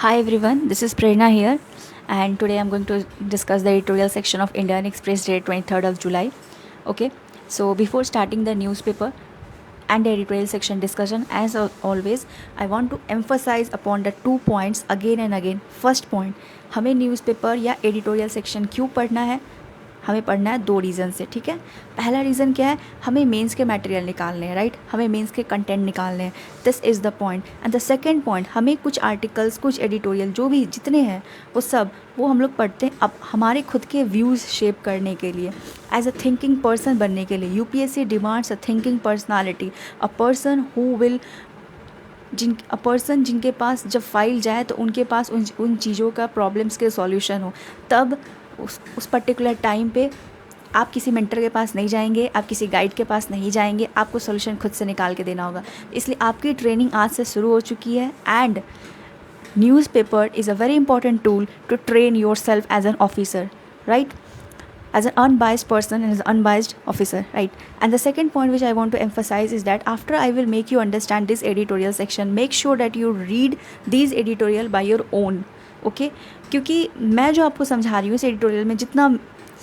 Hi everyone, this is Prerna here, and today I'm going to discuss the editorial section of Indian Express dated 23rd of July. Okay, so before starting the newspaper and the editorial section discussion, as always, I want to emphasize upon the 2 points again and again. First point, हमें newspaper या editorial section क्यों पढ़ना है? हमें पढ़ना है दो reason से, ठीक है। पहला रीज़न क्या है, हमें मेंस के मटेरियल निकालने हैं, राइट, हमें मेंस के कंटेंट निकालने हैं। This is the point. And the second point, हमें कुछ आर्टिकल्स, कुछ एडिटोरियल जो भी जितने हैं वो हम लोग पढ़ते हैं अब हमारे खुद के व्यूज़ शेप करने के लिए, एज अ थिंकिंग पर्सन बनने के लिए। UPSC demands a thinking personality, a person who will जिनके पास जब फाइल जाए तो उनके पास उन चीज़ों का प्रॉब्लम्स के सॉल्यूशन हो। तब उस पर्टिकुलर टाइम पे आप किसी मेंटर के पास नहीं जाएंगे, आप किसी गाइड के पास नहीं जाएंगे, आपको सॉल्यूशन खुद से निकाल के देना होगा। इसलिए आपकी ट्रेनिंग आज से शुरू हो चुकी है। And newspaper is a very important tool to train yourself as an officer, right, as an unbiased person and as an unbiased officer, right? And the second point which I want to emphasize is that after I will make you understand this editorial section, make sure that you read these editorial by your own, okay? क्योंकि मैं जो आपको समझा रही हूँ इस editorial में जितना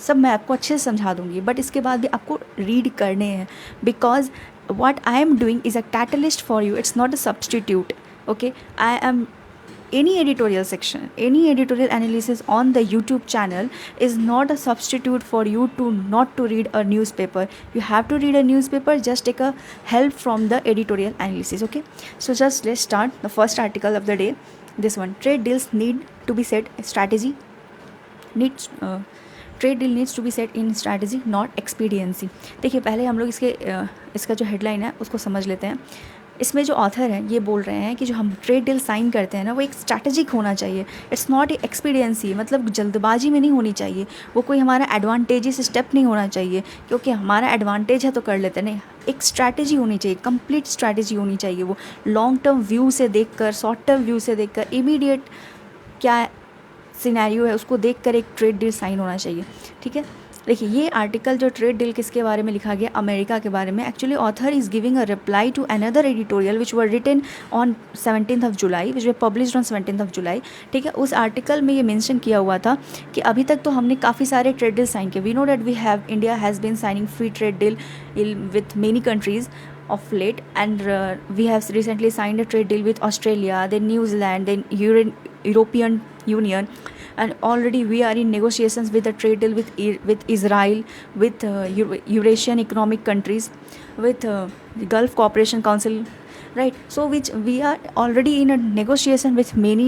सब मैं आपको अच्छे से समझा दूँगी, बट इसके बाद भी आपको रीड करने हैं, because what I am doing is a catalyst for you, it's not a substitute, okay? I am any editorial section, any editorial analysis on the YouTube channel is not a substitute for you to not to read a newspaper. You have to read a newspaper, just take a help from the editorial analysis, okay? So just let's start the first article of the day. This one, trade deals need to be set strategy, needs trade deal needs to be set in strategy not expediency. देखिए पहले हम लोग इसका जो headline है उसको समझ लेते हैं। इसमें जो ऑथर हैं ये बोल रहे हैं कि जो हम ट्रेड डील साइन करते हैं ना वो एक स्ट्रैटेजिक होना चाहिए। इट्स नॉट ए एक्सपीडियंसी, मतलब जल्दबाजी में नहीं होनी चाहिए, वो कोई हमारा एडवांटेजेस स्टेप नहीं होना चाहिए क्योंकि हमारा एडवांटेज है तो कर लेते हैं, नहीं, एक स्ट्रैटेजी होनी चाहिए, कंप्लीट स्ट्रैटेजी होनी चाहिए। वो लॉन्ग टर्म व्यू से देखकर, शॉर्ट टर्म व्यू से देखकर, इमीडिएट क्या सिनेरियो है उसको देखकर एक ट्रेड डील साइन होना चाहिए, ठीक है। देखिए ये आर्टिकल जो ट्रेड डील किसके बारे में लिखा गया, अमेरिका के बारे में। Actually author is giving a reply to another editorial which were written on 17th of July, which were published on 17th of July, ठीक है। उस आर्टिकल में ये मेंशन किया हुआ था कि अभी तक तो हमने काफ़ी सारे ट्रेड डील साइन किए। We know that India has been signing free trade deal with many countries of late, and we have recently signed a trade deal with Australia, then New Zealand, then European Union, and already we are in negotiations with a trade deal with Israel, with Eurasian economic countries, with the Gulf Cooperation Council, right? So which we are already in a negotiation with many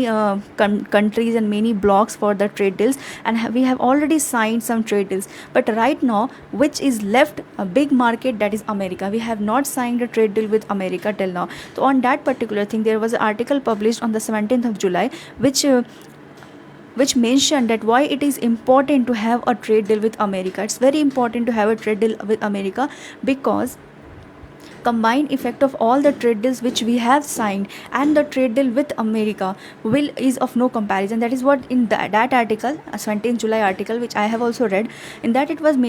countries and many blocks for the trade deals, and we have already signed some trade deals. But right now which is left a big market, that is America. We have not signed a trade deal with America till now. So on that particular thing there was an article published on the 17th of July which mentioned that why it is important to have a trade deal with America. It's very important to have a trade deal with America because combined effect of all the trade deals which we have signed and the trade deal with America is of no comparison. That is what in that article, a 17th July article which I have also read, in that it was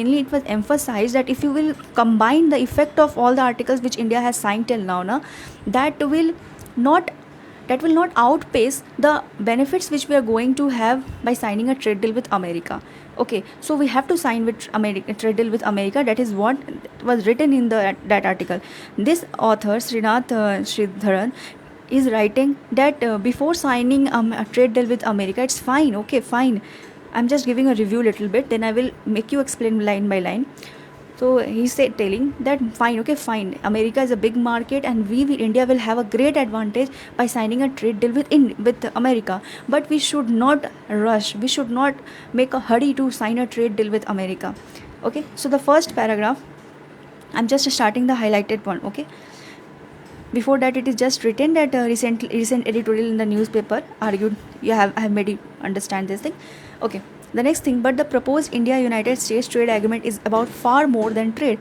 emphasized that if you will combine the effect of all the articles which India has signed till now, that will not outpace the benefits which we are going to have by signing a trade deal with America. Okay, so we have to sign with trade deal with America. That is what was written in that article. This author Srinath Sridharan is writing that before signing a trade deal with America, it's fine. Okay, fine. I'm just giving a review little bit, then I will make you explain line by line. So he said, telling that fine, okay, fine, America is a big market and India will have a great advantage by signing a trade deal with America, but we should not rush, we should not make a hurry to sign a trade deal with America. Okay, so the first paragraph, I'm just starting the highlighted one. Okay, before that it is just written that recent editorial in the newspaper argued, I have made you understand this thing. Okay, the next thing, but the proposed India United States trade agreement is about far more than trade.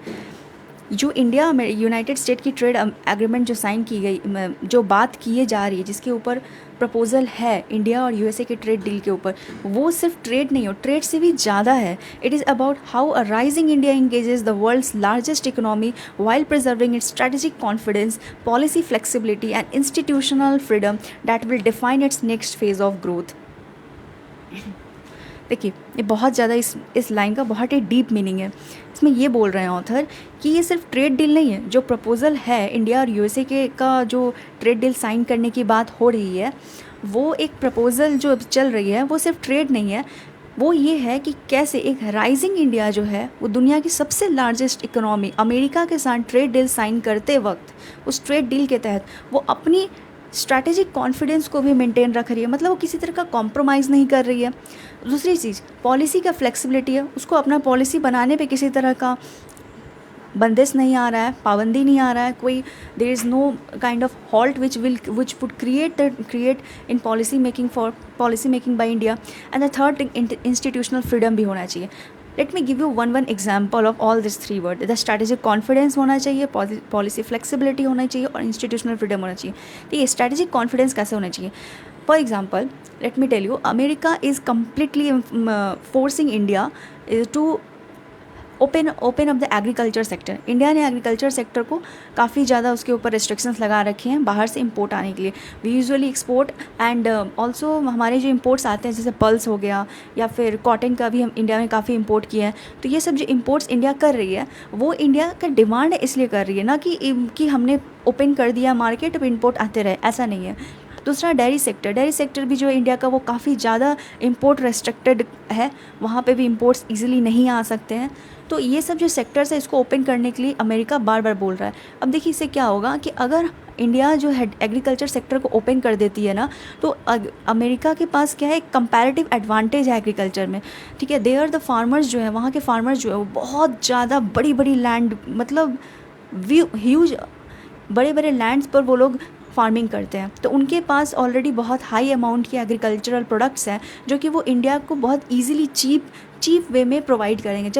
जो India में United state की trade agreement जो sign की गई, जो बात किए जा रही है, जिसके ऊपर प्रपोजल है इंडिया और यूएसए के ट्रेड डील के ऊपर, वो सिर्फ ट्रेड नहीं हो, ट्रेड से भी ज़्यादा है. It is about how a rising India engages the world's largest economy while preserving its strategic confidence, policy flexibility and institutional freedom that will define its next phase of growth. देखिए, ये बहुत ज़्यादा इस line का बहुत ही deep meaning है. इसमें ये बोल रहे हैं ऑथर कि ये सिर्फ ट्रेड डील नहीं है. जो प्रपोज़ल है इंडिया और यूएसए के का जो ट्रेड डील साइन करने की बात हो रही है, वो एक प्रपोज़ल जो चल रही है वो सिर्फ ट्रेड नहीं है. वो ये है कि कैसे एक राइजिंग इंडिया जो है वो दुनिया की सबसे लार्जेस्ट इकोनॉमी अमेरिका के साथ ट्रेड डील साइन करते वक्त, उस ट्रेड डील के तहत वो अपनी स्ट्रैटेजिक कॉन्फिडेंस को भी मेंटेन रख रही है. मतलब वो किसी तरह का कॉम्प्रोमाइज़ नहीं कर रही है. दूसरी चीज़ पॉलिसी का फ्लेक्सिबिलिटी है, उसको अपना पॉलिसी बनाने पे किसी तरह का बंदिश नहीं आ रहा है, पाबंदी नहीं आ रहा है कोई. There is no kind of halt which would create in policy making by India. And the third thing, institutional freedom भी होना चाहिए. Let me give you one example of all this three word. The strategic confidence होना चाहिए, policy flexibility होना चाहिए और institutional freedom होना चाहिए. ठीक है, स्ट्रैटेजिक कॉन्फिडेंस कैसे होना चाहिए? For example, let me tell you, America is completely forcing India to open up the agriculture sector. India ने एग्रीकल्चर सेक्टर को काफ़ी ज़्यादा उसके ऊपर रिस्ट्रिक्शंस लगा रखे हैं बाहर से इंपोर्ट आने के लिए. We usually export and also हमारे जो इंपोर्ट्स आते हैं जैसे पल्स हो गया या फिर कॉटन का भी हम इंडिया में काफ़ी इंपोर्ट किए हैं. तो ये सब जो इंपोर्ट्स इंडिया कर रही है वो इंडिया का डिमांड इसलिए कर रही है, ना कि हमने ओपन कर दिया मार्केट अब इंपोर्ट आते रहे, ऐसा नहीं है. दूसरा डेयरी सेक्टर भी जो इंडिया का वो काफ़ी ज़्यादा इंपोर्ट रेस्ट्रिक्टेड है, वहाँ पे भी इंपोर्ट्स इजीली नहीं आ सकते हैं. तो ये सब जो सेक्टर्स है इसको ओपन करने के लिए अमेरिका बार बार बोल रहा है. अब देखिए इससे क्या होगा कि अगर इंडिया जो है एग्रीकल्चर सेक्टर को ओपन कर देती है ना, तो अमेरिका के पास क्या है, एक कंपैरेटिव एडवांटेज है एग्रीकल्चर में. ठीक है, देयर द फार्मर्स जो है, वहाँ के फार्मर्स जो है वो बहुत ज़्यादा बड़ी बड़ी लैंड, मतलब ह्यूज बड़े बड़े लैंड्स पर वो लोग फार्मिंग करते हैं. तो उनके पास ऑलरेडी बहुत हाई अमाउंट के एग्रीकल्चरल प्रोडक्ट्स हैं जो कि वो इंडिया को बहुत ईजिली चीप वे में प्रोवाइड करेंगे.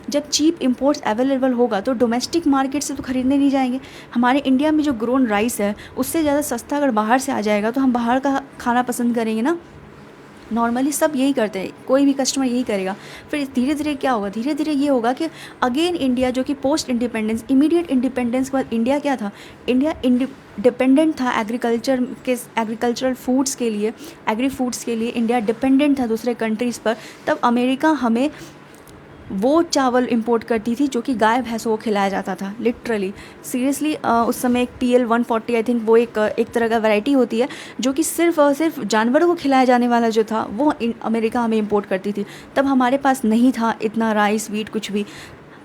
जब चीप इंपोर्ट्स अवेलेबल होगा तो डोमेस्टिक मार्केट से तो ख़रीदने नहीं जाएंगे. हमारे इंडिया में जो ग्रोन राइस है उससे ज़्यादा सस्ता अगर बाहर से आ जाएगा तो हम बाहर का खाना पसंद करेंगे ना. नॉर्मली सब यही करते हैं, कोई भी कस्टमर यही करेगा. फिर धीरे धीरे क्या होगा, धीरे धीरे ये होगा कि अगेन इंडिया जो कि पोस्ट इंडिपेंडेंस, इमीडिएट इंडिपेंडेंस के बाद इंडिया क्या था, इंडिया डिपेंडेंट था एग्रीकल्चरल फूड्स के लिए, एग्री फूड्स के लिए इंडिया डिपेंडेंट था दूसरे कंट्रीज़ पर. तब अमेरिका हमें वो चावल इंपोर्ट करती थी जो कि गाय भैंसों को खिलाया जाता था, लिटरली सीरियसली. उस समय एक PL-140 आई थिंक वो एक तरह का वैरायटी होती है जो कि सिर्फ और सिर्फ जानवरों को खिलाया जाने वाला जो था वो अमेरिका हमें इंपोर्ट करती थी. तब हमारे पास नहीं था इतना राइस वीट कुछ भी.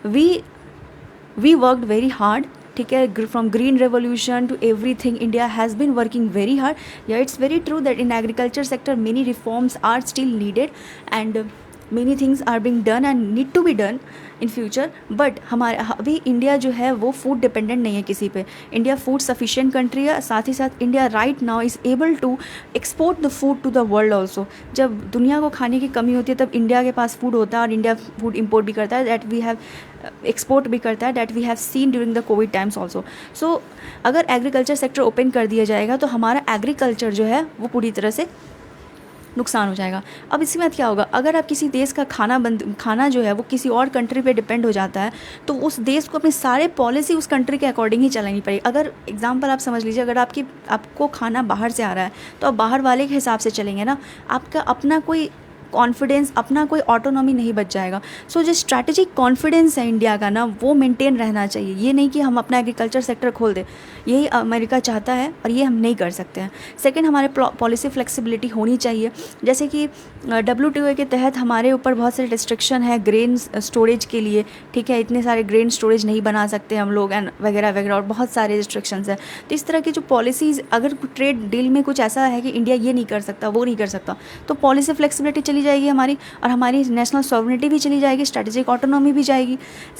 We worked very hard. ठीक है, from green revolution to everything India has been working very hard. Yeah it's very true that in agriculture sector many reforms are still needed and many things are being done and need to be done in future. But हमारे अभी India जो है वो food dependent नहीं है किसी पे. India food sufficient country है. साथ ही साथ India right now is able to export the food to the world also. जब दुनिया को खाने की कमी होती है तब इंडिया के पास फूड होता है और इंडिया फूड इम्पोर्ट भी करता है, दैट वी हैव एक्सपोर्ट भी करता है, that we have seen during the COVID times also. So अगर एग्रीकल्चर सेक्टर ओपन कर दिया जाएगा तो हमारा एग्रीकल्चर जो है वो पूरी तरह से नुकसान हो जाएगा. अब इसके बाद क्या होगा, अगर आप किसी देश का खाना जो है वो किसी और कंट्री पे डिपेंड हो जाता है तो उस देश को अपने सारे पॉलिसी उस कंट्री के अकॉर्डिंग ही चलानी पड़ेगी. अगर एग्जांपल आप समझ लीजिए, अगर आपको खाना बाहर से आ रहा है तो आप बाहर वाले के हिसाब से चलेंगे ना, आपका अपना कोई कॉन्फिडेंस, अपना कोई ऑटोनॉमी नहीं बच जाएगा. सो जो स्ट्रैटेजिक कॉन्फिडेंस है इंडिया का ना वो मेंटेन रहना चाहिए. ये नहीं कि हम अपना एग्रीकल्चर सेक्टर खोल दें, यही अमेरिका चाहता है और ये हम नहीं कर सकते हैं. सेकंड, हमारे पॉलिसी फ्लेक्सिबिलिटी होनी चाहिए. जैसे कि WTO के तहत हमारे ऊपर बहुत सारे रिस्ट्रिक्शन है ग्रेन स्टोरेज के लिए. ठीक है, इतने सारे ग्रेन स्टोरेज नहीं बना सकते हम लोग एंड वगैरह वगैरह और बहुत सारे रिस्ट्रिक्शंस है. तो इस तरह की जो पॉलिसीज़, अगर ट्रेड डील में कुछ ऐसा है कि इंडिया ये नहीं कर सकता वो नहीं कर सकता तो पॉलिसी फ्लेक्सिबिलिटी चली जाएगी हमारी और हमारी नेशनल सॉवरेनिटी भी चली जाएगी, स्ट्रैटेजिक ऑटोनॉमी भी जाएगी.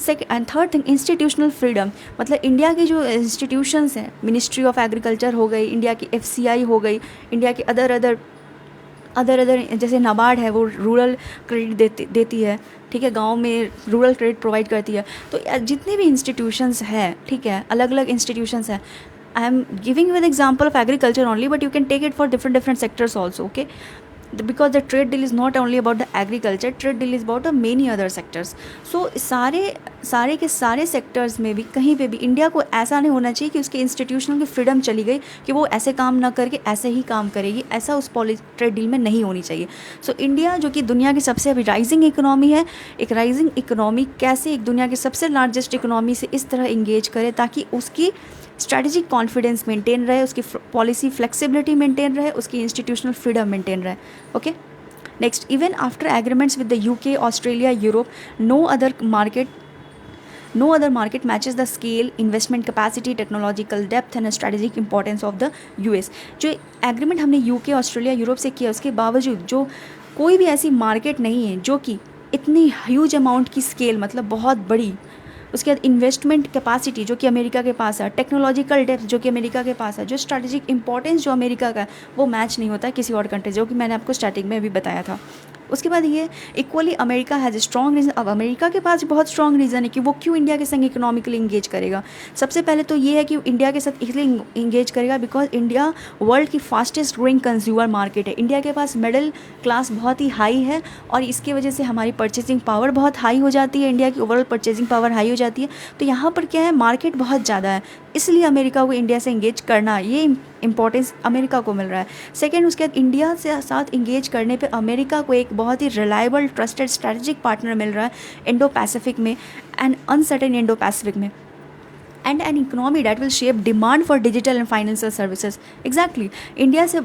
Second and third thing, institutional freedom. मतलब इंडिया के जो इंस्टीट्यूशंस हैं, मिनिस्ट्री ऑफ एग्रीकल्चर हो गई, इंडिया की FCI हो गई, इंडिया के अदर अदर जैसे नाबार्ड है, वो रूरल क्रेडिट देती है, ठीक है, गांव में रूरल क्रेडिट प्रोवाइड करती है। तो जितने भी इंस्टीट्यूशंस हैं, ठीक है, अलग अलग इंस्टीट्यूशंस हैं। I am giving with example of agriculture only, but you can take it for different sectors also, okay, because the trade deal is not only about the agriculture, trade deal is about the many other sectors. So सारे के सारे sectors में भी कहीं पे भी India को ऐसा नहीं होना चाहिए कि उसके इंस्टीट्यूशनल की फ्रीडम चली गई कि वो ऐसे काम ना करके ऐसे ही काम करेगी, ऐसा उस ट्रेड डील में नहीं होनी चाहिए। सो इंडिया जो कि दुनिया की सबसे अभी राइजिंग इकोनॉमी है, एक राइजिंग इकोनॉमी कैसे एक दुनिया की सबसे लार्जेस्ट इकोनॉमी से इस तरह इंगेज करे ताकि उसकी स्ट्रैटेजिक कॉन्फिडेंस मेंटेन रहे, उसकी पॉलिसी फ्लेक्सिबिलिटी मेंटेन रहे, उसकी इंस्टीट्यूशनल फ्रीडम मेंटेन रहे, okay. Next, even after agreements with the UK, Australia, Europe, no other market matches the scale, investment capacity, technological depth and strategic importance of the US। जो agreement हमने UK, Australia, Europe से किया, उसके बावजूद जो कोई भी ऐसी मार्केट नहीं है जो कि इतनी ह्यूज अमाउंट की स्केल, मतलब बहुत बड़ी, उसके बाद इन्वेस्टमेंट कैपेसिटी जो कि अमेरिका के पास है, टेक्नोलॉजिकल डेप्थ जो कि अमेरिका के पास है, जो स्ट्रैटेजिक इंपॉर्टेंस जो अमेरिका का है वो मैच नहीं होता है किसी और कंट्री, जो कि मैंने आपको स्टार्टिंग में भी बताया था। उसके बाद ये equally America has a strong reason. अब अमेरिका के पास बहुत स्ट्रॉन्ग रीज़न है कि वो क्यों इंडिया के संग इकोनॉमिकली इंगेज करेगा। सबसे पहले तो ये है कि इंडिया के साथ इसलिए इंगेज करेगा बिकॉज इंडिया वर्ल्ड की फास्टेस्ट ग्रोइंग कंज्यूमर मार्केट है। इंडिया के पास मिडिल क्लास बहुत ही हाई है और इसकी वजह से हमारी परचेजिंग पावर बहुत हाई हो जाती है, इंडिया की ओवरऑल परचेजिंग पावर हाई हो जाती है। तो यहाँ पर क्या है, मार्केट बहुत ज़्यादा है, इसलिए अमेरिका को इंडिया से इंगेज करना, ये इंपॉर्टेंस अमेरिका को मिल रहा है। सेकेंड, उसके बाद इंडिया से साथ इंगेज करने पे अमेरिका को एक बहुत ही रिलायबल, ट्रस्टेड, स्ट्रेटेजिक पार्टनर मिल रहा है इंडो पैसिफिक में एंड अनसर्टेन इंडो पैसिफिक में, and an economy that will shape demand for digital and financial services. Exactly, India से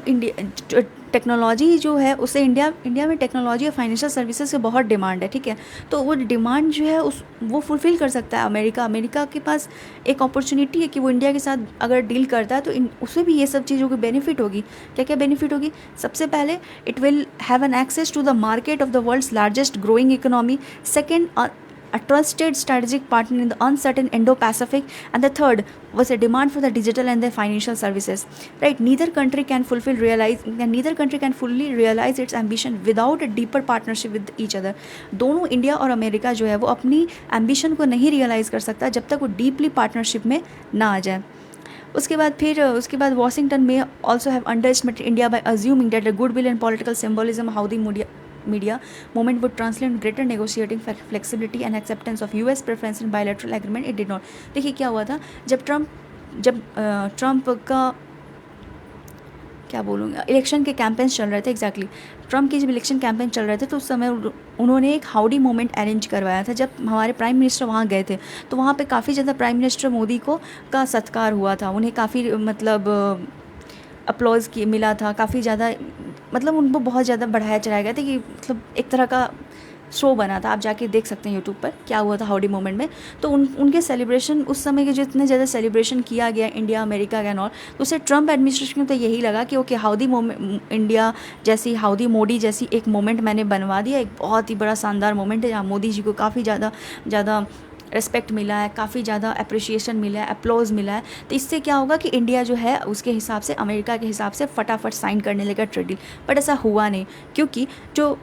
टेक्नोलॉजी जो है उससे इंडिया में टेक्नोलॉजी और फाइनेंशियल सर्विसेज से बहुत डिमांड है, ठीक है। तो वो डिमांड जो है वो फुलफ़िल कर सकता है अमेरिका के पास एक अपॉर्चुनिटी है कि वो इंडिया के साथ अगर डील करता है तो उससे भी ये सब चीज़ों की बेनिफिट होगी। क्या क्या बेनिफिट होगी? सबसे पहले, it will have an access to the market of the world's largest growing economy. Second, a trusted strategic partner in the uncertain Indo-Pacific, and the third was a demand for the digital and the financial services. Right? Neither country can fully realize its ambition without a deeper partnership with each other. दोनों India और America जो है वो अपनी ambition को नहीं realise कर सकता जब तक वो डीपली पार्टनरशिप में ना आ जाए। उसके बाद वॉशिंगटन में also have underestimated India by assuming that the goodwill and political symbolism how the media movement would translate greater negotiating flexibility and acceptance of US preference in bilateral agreement. It did not. देखिए क्या हुआ था, जब Trump का क्या बोलूँगा, election के campaigns चल रहे थे, एग्जैक्टली ट्रम्प के जब इलेक्शन कैंपेन चल रहे थे तो उस समय उन्होंने एक हाउडी मोमेंट अरेंज करवाया था। जब हमारे प्राइम मिनिस्टर वहाँ गए थे तो वहाँ पे काफ़ी ज़्यादा प्राइम मिनिस्टर मोदी का सत्कार हुआ था, उन्हें काफ़ी मतलब अपलॉज मिला था, काफ़ी ज़्यादा मतलब उनको बहुत ज़्यादा बढ़ाया चढ़ाया गया था कि मतलब एक तरह का शो बना था। आप जाके देख सकते हैं यूट्यूब पर क्या हुआ था हाउडी मोमेंट में। तो उनके सेलिब्रेशन उस समय के जो इतने ज़्यादा सेलिब्रेशन किया गया इंडिया अमेरिका का और तो उससे ट्रम्प एडमिनिस्ट्रेशन को तो यही लगा कि ओके, हाउडी इंडिया जैसी, हाउडी मोदी जैसी एक मोमेंट मैंने बनवा दिया, एक बहुत ही बड़ा शानदार मोमेंट है जहाँ मोदी जी को काफ़ी ज़्यादा रिस्पेक्ट मिला है, काफ़ी ज़्यादा अप्रिशिएशन मिला है, अप्लॉज मिला है। तो इससे क्या होगा कि इंडिया जो है उसके हिसाब से, अमेरिका के हिसाब से फटाफट साइन करने लगा ट्रेड डील। बट ऐसा हुआ नहीं, क्योंकि जो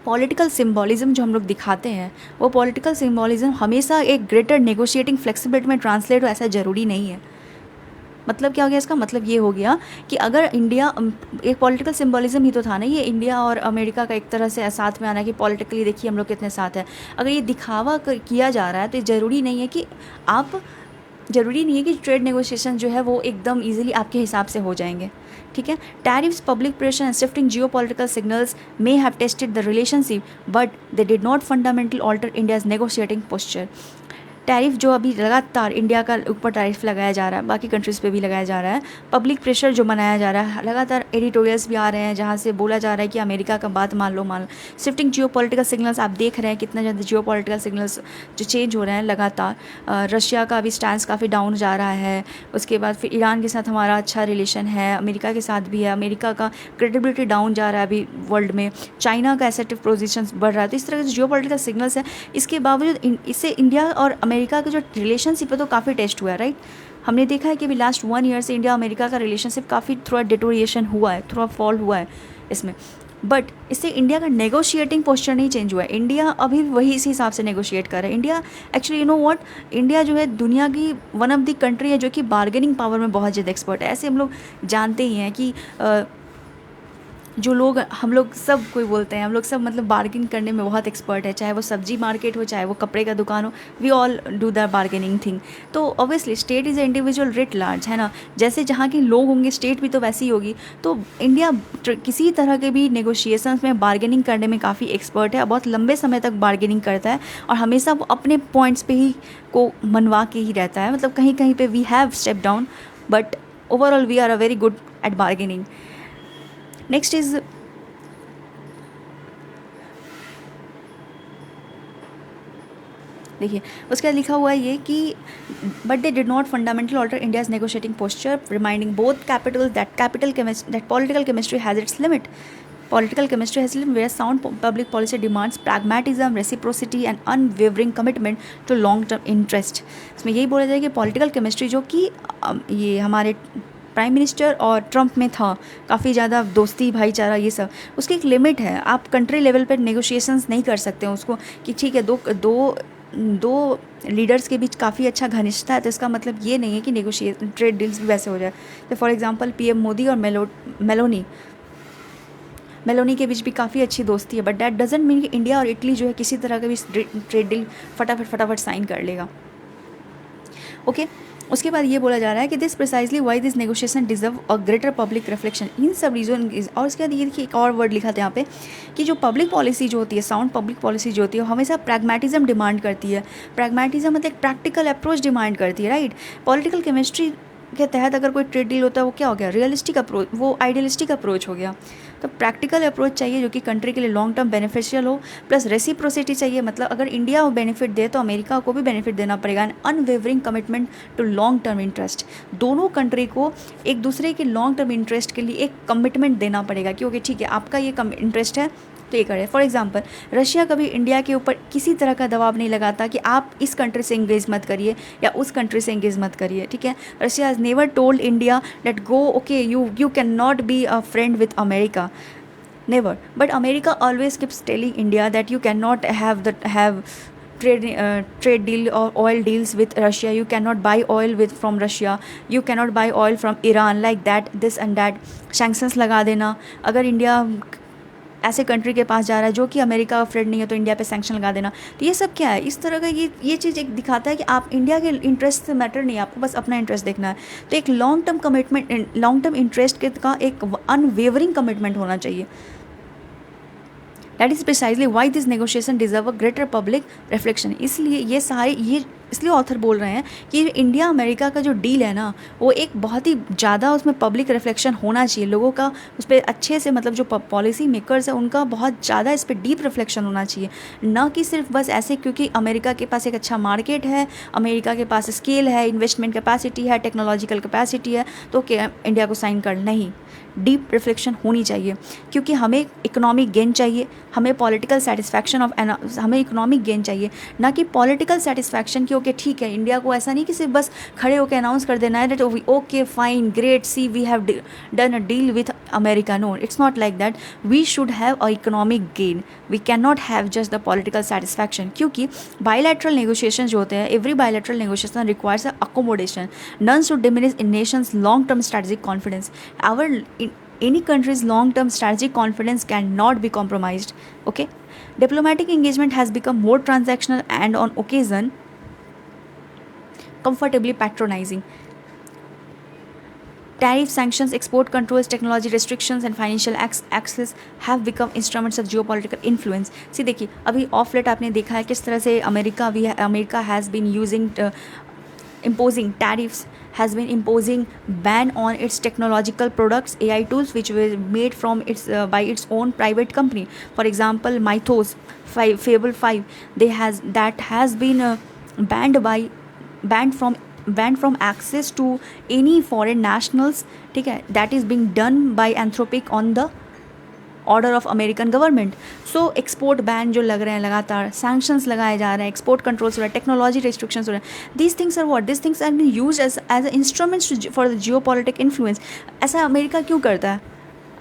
पॉलिटिकल सिम्बॉलिज़म जो हम लोग दिखाते हैं वो पॉलिटिकल सिम्बॉलिज़म हमेशा एक ग्रेटर नेगोशिएटिंग फ्लेक्सिबिलिटी में ट्रांसलेट हो, ऐसा ज़रूरी नहीं है। मतलब क्या हो गया इसका मतलब ये हो गया कि अगर इंडिया, एक पॉलिटिकल सिंबलिज्म ही तो था ना ये, इंडिया और अमेरिका का एक तरह से साथ में आना कि पॉलिटिकली देखिए हम लोग कितने साथ हैं। अगर ये दिखावा किया जा रहा है तो ज़रूरी नहीं है कि ट्रेड नेगोशिएशन जो है वो एकदम इजीली आपके हिसाब से हो जाएंगे, ठीक है। Tariffs, public pressure and shifting geopolitical signals may have tested the relationship but they did not fundamental alter India's negotiating posture. Tariff जो अभी लगातार इंडिया का ऊपर टैरिफ लगाया जा रहा है, बाकी कंट्रीज़ पे भी लगाया जा रहा है, पब्लिक प्रेशर जो बनाया जा रहा है, लगातार एडिटोरियल्स भी आ रहे हैं जहाँ से बोला जा रहा है कि अमेरिका का बात मान लो। शिफ्टिंग जियोपॉलिटिकल सिग्नल्स, आप देख रहे हैं कितना ज़्यादा जियोपॉलिटिकल सिग्नल्स जो चेंज हो रहे हैं लगातार। रशिया का भी स्टैंस काफ़ी डाउन जा रहा है। उसके बाद फिर ईरान के साथ हमारा अच्छा रिलेशन है, अमेरिका के साथ भी है, अमेरिका का क्रेडिबिलिटी डाउन जा रहा है अभी वर्ल्ड में, चाइना का एसेटिव पोजीशन बढ़ रहा है। तो इस तरह के जियोपॉलिटिकल सिग्नल्स हैं, इसके बावजूद इससे इंडिया और अमेरिका का जो रिलेशनशिप है तो काफ़ी टेस्ट हुआ है, राइट। हमने देखा है कि अभी लास्ट 1 ईयर से इंडिया अमेरिका का रिलेशनशिप काफ़ी थोड़ा डिटोरिएशन हुआ है, थोड़ा फॉल हुआ है। इसमें। बट इससे इंडिया का नेगोशिएटिंग पोस्चर नहीं चेंज हुआ है, इंडिया अभी वही इसी हिसाब से नेगोशिएट कर रहा है। India actually, you know what, India जो है दुनिया की वन ऑफ द कंट्री है जो कि बार्गेनिंग पावर में बहुत ज़्यादा एक्सपर्ट है। ऐसे हम लोग जानते ही हैं कि जो लोग, हम लोग सब कोई बोलते हैं, हम लोग सब मतलब बार्गेन करने में बहुत एक्सपर्ट है, चाहे वो सब्जी मार्केट हो, चाहे वो कपड़े का दुकान हो, we all do the bargaining thing. तो obviously state is a individual writ large, है ना, जैसे जहाँ के लोग होंगे स्टेट भी तो वैसी ही होगी। तो इंडिया किसी तरह के भी नेगोशिएशंस में बार्गेनिंग करने में काफ़ी एक्सपर्ट है, बहुत लंबे समय तक बार्गेनिंग करता है और हमेशा वो अपने पॉइंट्स पे ही को मनवा के ही रहता है। मतलब कहीं कहीं पे we have step down, but overall we are a very good at bargaining. Next is, देखिए उसके बाद लिखा हुआ है ये कि but they did not fundamental alter India's negotiating posture, reminding both capital that political chemistry has its limit. Political chemistry has limit, where sound public policy demands pragmatism, reciprocity and unwavering commitment to long-term interest। इसमें यही बोला जाए कि political chemistry जो कि ये हमारे prime minister और ट्रंप में था, काफ़ी ज़्यादा दोस्ती भाईचारा ये सब, उसकी एक लिमिट है। आप कंट्री लेवल पर नेगोशिएशंस नहीं कर सकते हैं उसको कि ठीक है दो लीडर्स के बीच काफ़ी अच्छा घनिष्ठता है, तो इसका मतलब ये नहीं है कि नेगोशिएशन ट्रेड डील्स भी वैसे हो जाए। तो फॉर एग्जांपल पीएम मोदी और मेलोनी के बीच भी काफ़ी अच्छी दोस्ती है, बट दैट डजेंट मीन कि इंडिया और इटली जो है किसी तरह का भी ट्रेड डील फटाफट साइन कर लेगा। ओके उसके बाद ये बोला जा रहा है कि this precisely why this negotiation deserve a greater public reflection in सब रीजन इज। और उसके बाद ये देखिए एक और वर्ड लिखा था यहाँ पे कि जो पब्लिक पॉलिसी जो होती है, साउंड पब्लिक पॉलिसी जो होती है, वो हमेशा प्रैग्मेटिज्म डिमांड करती है। प्रैग्मेटिज्म मतलब एक प्रैक्टिकल अप्रोच डिमांड करती है, राइट। पॉलिटिकल केमिस्ट्री के तहत अगर कोई ट्रेड डील होता है वो क्या हो गया, रियलिस्टिक अप्रोच, वो आइडियलिस्टिक अप्रोच हो गया। तो प्रैक्टिकल अप्रोच चाहिए जो कि कंट्री के लिए लॉन्ग टर्म बेनिफिशियल हो, प्लस रेसिप्रोसिटी चाहिए, मतलब अगर इंडिया वो बेनिफिट दे तो अमेरिका को भी बेनिफिट देना पड़ेगा। And unwavering commitment to long term interest, दोनों कंट्री को एक दूसरे के लॉन्ग टर्म इंटरेस्ट के लिए एक कमिटमेंट देना पड़ेगा कि ओके ठीक है आपका ये इंटरेस्ट है तो ये करें। फॉर एग्जांपल रशिया कभी इंडिया के ऊपर किसी तरह का दबाव नहीं लगाता कि आप इस कंट्री से इंगेज मत करिए या उस कंट्री से इंगेज मत करिए, ठीक है। Russia has never told India that go okay you can not be a friend with America, never, but America always keeps telling India that you cannot have trade deal or oil deals with Russia, you cannot buy oil from Russia, you cannot buy oil from Iran, like that, this and that, sanctions लगा देना। अगर India ऐसे country के पास जा रहा है जो कि अमेरिका का फ्रेंड नहीं है तो इंडिया पे सैंक्शन लगा देना। तो ये सब क्या है, इस तरह का ये चीज़ एक दिखाता है कि आप इंडिया के इंटरेस्ट से मैटर नहीं है, आपको बस अपना इंटरेस्ट देखना है। तो एक long term commitment, long term interest का एक अनवेवरिंग कमिटमेंट होना चाहिए। That is precisely why this negotiation deserve a greater public reflection. इसलिए ये इसलिए ऑथर बोल रहे हैं कि इंडिया अमेरिका का जो डील है ना वो एक बहुत ही ज़्यादा उसमें पब्लिक रिफ्लेक्शन होना चाहिए, लोगों का उस पर अच्छे से, मतलब जो पॉलिसी मेकर्स है उनका बहुत ज़्यादा इस पर डीप रिफ्लेक्शन होना चाहिए, ना कि सिर्फ बस ऐसे क्योंकि अमेरिका के पास एक अच्छा मार्केट है, अमेरिका के पास स्केल है, इन्वेस्टमेंट कैपेसिटी है, टेक्नोलॉजिकल कैपेसिटी है तो क्या इंडिया को साइन कर, नहीं, डीप रिफ्लेक्शन होनी चाहिए। क्योंकि हमें इकोनॉमिक गेन चाहिए, हमें पॉलिटिकल सेटिस्फैक्शन हमें इकोनॉमिक गेन चाहिए, ना कि पॉलिटिकल सेटिस्फैक्शन की ओके ठीक है। इंडिया को ऐसा नहीं कि सिर्फ बस खड़े होकर अनाउंस कर देना है that okay fine great see we have done a deal with America, no it's not like that. We should have a economic gain, we can not have just the political satisfaction. क्योंकि bilateral negotiation जो होते हैं, every bilateral negotiation requires a accommodation, none should diminish in nations long term strategic confidence. Our any country's long-term strategic confidence cannot be compromised. Okay, diplomatic engagement has become more transactional and on occasion comfortably patronizing. Tariff sanctions, export controls, technology restrictions and financial access have become instruments of geopolitical influence. See देखिए अभी of late आपने देखा है किस तरह से America has been using imposing tariffs, has been imposing ban on its technological products, AI tools which were made from by its own private company. For example, Mythos, Fable 5, that has been banned from access to any foreign nationals, ठीक है, that is being done by Anthropic on the order of American government. So export ban जो लग रहे हैं, लगातार sanctions लगाए जा रहे हैं, एक्सपोर्ट कंट्रोल्स हो रहा है, टेक्नोलॉजी रिस्ट्रिक्शंस हो रहे हैं, these things are what, this things are been used as instruments for the geopolitic influence. ऐसा अमेरिका क्यों करता है?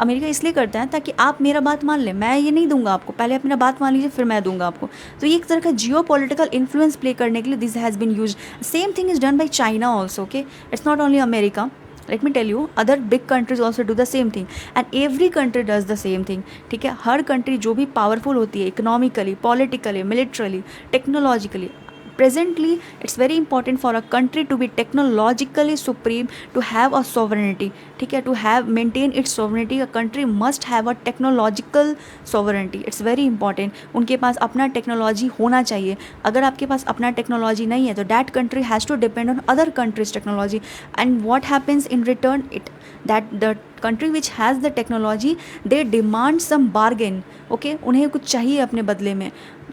अमेरिका इसलिए करता है ताकि आप मेरा बात मान लें, मैं ये नहीं दूंगा आपको, पहले आप मेरा बात मान लीजिए फिर मैं दूंगा आपको। तो ये एक तरह का जियो पॉलिटिकल इन्फ्लुएंस प्ले करने के लिए this has been use. Same thing is done by China also, okay, it's not only America, let me tell you, other big countries also do the same thing and every country does the same thing, ठीक है। हर country जो भी powerful होती है economically, politically, militarily, technologically, presently it's very important for a country to be technologically supreme, to have a sovereignty, ठीक है, to have maintain its sovereignty, a country must have a technological sovereignty, it's very important। उनके पास अपना technology होना चाहिए। अगर आपके पास अपना technology नहीं है तो that country has to depend on other countries technology, and what happens in return, it that the country which has the technology they demand some bargain, okay, उन्हें कुछ चाहिए अपने बदले में,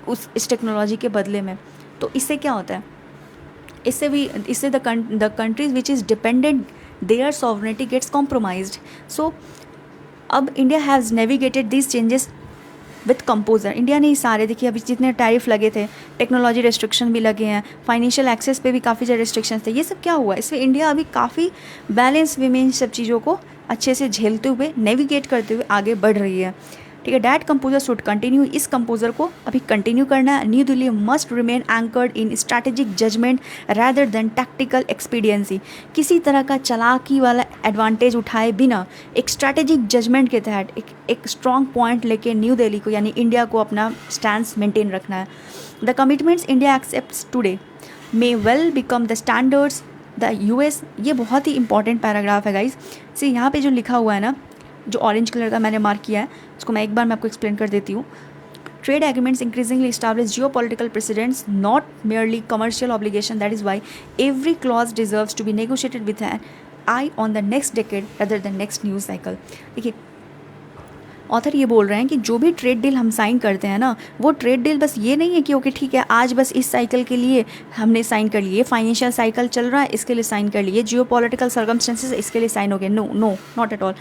इस टेक्नोलॉजी के बदले में। तो इससे क्या होता है, इससे the countries which is dependent their sovereignty gets compromised. So अब India has navigated this changes with composure. India ने ही सारे, देखिए अभी जितने टैरिफ लगे थे, टेक्नोलॉजी रेस्ट्रिक्शन भी लगे हैं, फाइनेंशियल एक्सेस पे भी काफ़ी ज़्यादा रेस्ट्रिक्शन थे, ये सब क्या हुआ, इससे इंडिया अभी काफ़ी बैलेंस वे में इन सब चीज़ों को अच्छे से झेलते हुए, नेविगेट करते हुए आगे बढ़ रही है, ठीक है। डैट कंपोजर शुड कंटिन्यू, इस कंपोजर को अभी कंटिन्यू करना है। New Delhi must remain anchored in strategic judgement rather than tactical expediency. किसी तरह का चालाकी वाला एडवांटेज उठाए बिना एक स्ट्रैटेजिक जजमेंट के तहत एक स्ट्रॉन्ग पॉइंट लेके न्यू दिल्ली को यानी इंडिया को अपना स्टैंड मेंटेन रखना है। The commitments India accepts today may well become the standards the US. ये बहुत ही इंपॉर्टेंट पैराग्राफ है गाइज। सी यहाँ पे जो लिखा हुआ है ना, जो ऑरेंज कलर का मैंने मार्क किया है, उसको मैं एक बार मैं आपको एक्सप्लेन कर देती हूँ। Trade agreements increasingly establish geopolitical precedents, not merely commercial obligation, that is why every clause deserves to be negotiated with an eye on the next decade rather than next news cycle. देखिए author ये बोल रहे हैं कि जो भी trade deal हम sign करते हैं ना, वो ट्रेड डील बस ये नहीं है कि ओके ठीक है आज बस इस साइकिल के लिए हमने साइन कर लिए, फाइनेंशियल साइकिल चल रहा है इसके लिए साइन कर लिए, जियो पॉलिटिकल सर्कमस्टेंसेस इसके लिए साइन हो गए, no no not at all.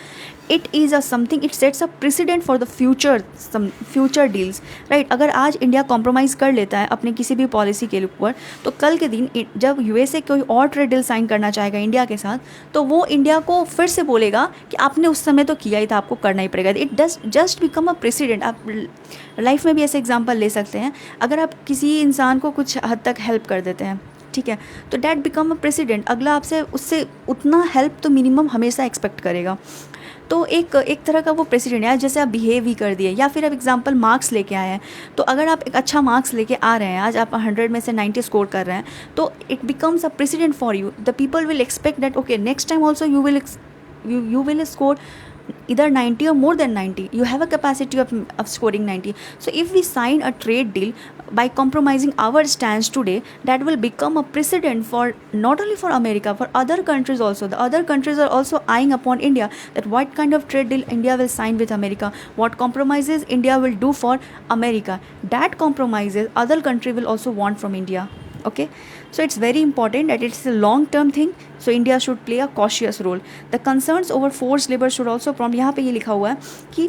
It is a something, it sets a precedent for the future deals, right. अगर आज इंडिया कॉम्प्रोमाइज़ कर लेता है अपने किसी भी पॉलिसी के ऊपर, तो कल के दिन जब यूएसए कोई और ट्रेड डील साइन करना चाहेगा इंडिया के साथ, तो वो इंडिया को फिर से बोलेगा कि आपने उस समय तो किया ही था, आपको करना ही पड़ेगा। It does just become a president. आप लाइफ में भी ऐसे एग्जांपल ले सकते हैं, अगर आप किसी इंसान को कुछ हद तक हेल्प कर देते हैं, ठीक है, तो डैट बिकम अ प्रेसिडेंट, अगला आपसे उससे उतना हेल्प तो मिनिमम हमेशा एक्सपेक्ट करेगा। तो एक तरह का वो प्रेसिडेंट है, जैसे आप बिहेव ही कर दिए, या फिर आप एग्जांपल मार्क्स लेके आए हैं, तो अगर आप एक अच्छा मार्क्स लेके आ रहे हैं, आज आप 100 में से 90 स्कोर कर रहे हैं, तो it becomes a precedent for you. The people will expect that okay next time also you will score either 90 or more than 90. You have a capacity of scoring 90. So if we sign a trade deal by compromising our stance today, that will become a precedent for not only for America, for other countries also. The other countries are also eyeing upon India, that what kind of trade deal India will sign with America, what compromises India will do for America. That compromises other country will also want from India. Okay, so it's very important that it's a long term thing, so India should play a cautious role. The concerns over forced labor should also prompt, यहाँ पे ये लिखा हुआ है कि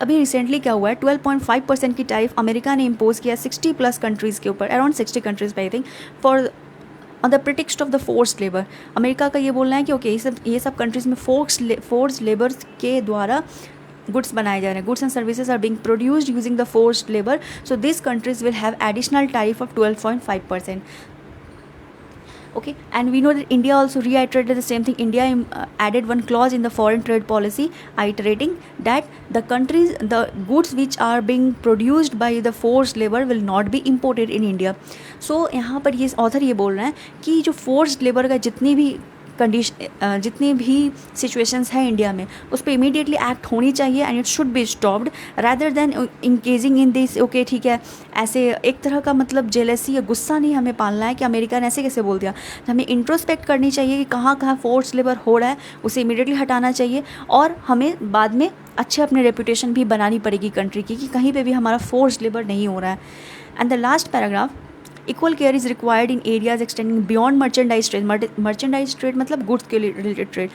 अभी recently क्या हुआ है, 12.5% की टैरिफ अमेरिका ने इम्पोज किया 60+ कंट्रीज़ के ऊपर, around 60 countries I think, for on the pretext of the forced labour. America का ये बोलना है कि ओके ये सब कंट्रीज़ में फोर्स्ड लेबर के द्वारा goods बनाए जा रहे हैं, goods and services are being produced using the forced labor, so these countries will have additional tariff of 12.5%. Okay, and we know that India also reiterated the same thing. India added one clause in the foreign trade policy iterating that the goods which are being produced by the forced labor will not be imported in India. So यहाँ पर ये author ये बोल रहे हैं कि जो forced labor का जितनी भी सिचुएशंस है इंडिया में, उस पर इमीडिएटली एक्ट होनी चाहिए and it should be stopped rather than engaging in this. Okay ठीक है, ऐसे एक तरह का मतलब जेलसी या गुस्सा नहीं हमें पालना है कि अमेरिका ने ऐसे कैसे बोल दिया। तो हमें इंट्रोस्पेक्ट करनी चाहिए कि कहाँ कहाँ फोर्स लेबर हो रहा है, उसे इमीडिएटली हटाना चाहिए, और हमें बाद में अच्छे अपने रेपुटेशन भी बनानी पड़ेगी कंट्री की कि कहीं पर भी हमारा फोर्स लेबर नहीं हो रहा है। And the last paragraph, equal care is required in areas extending beyond merchandise trade. Merchandise trade मतलब गुड्स के related trade.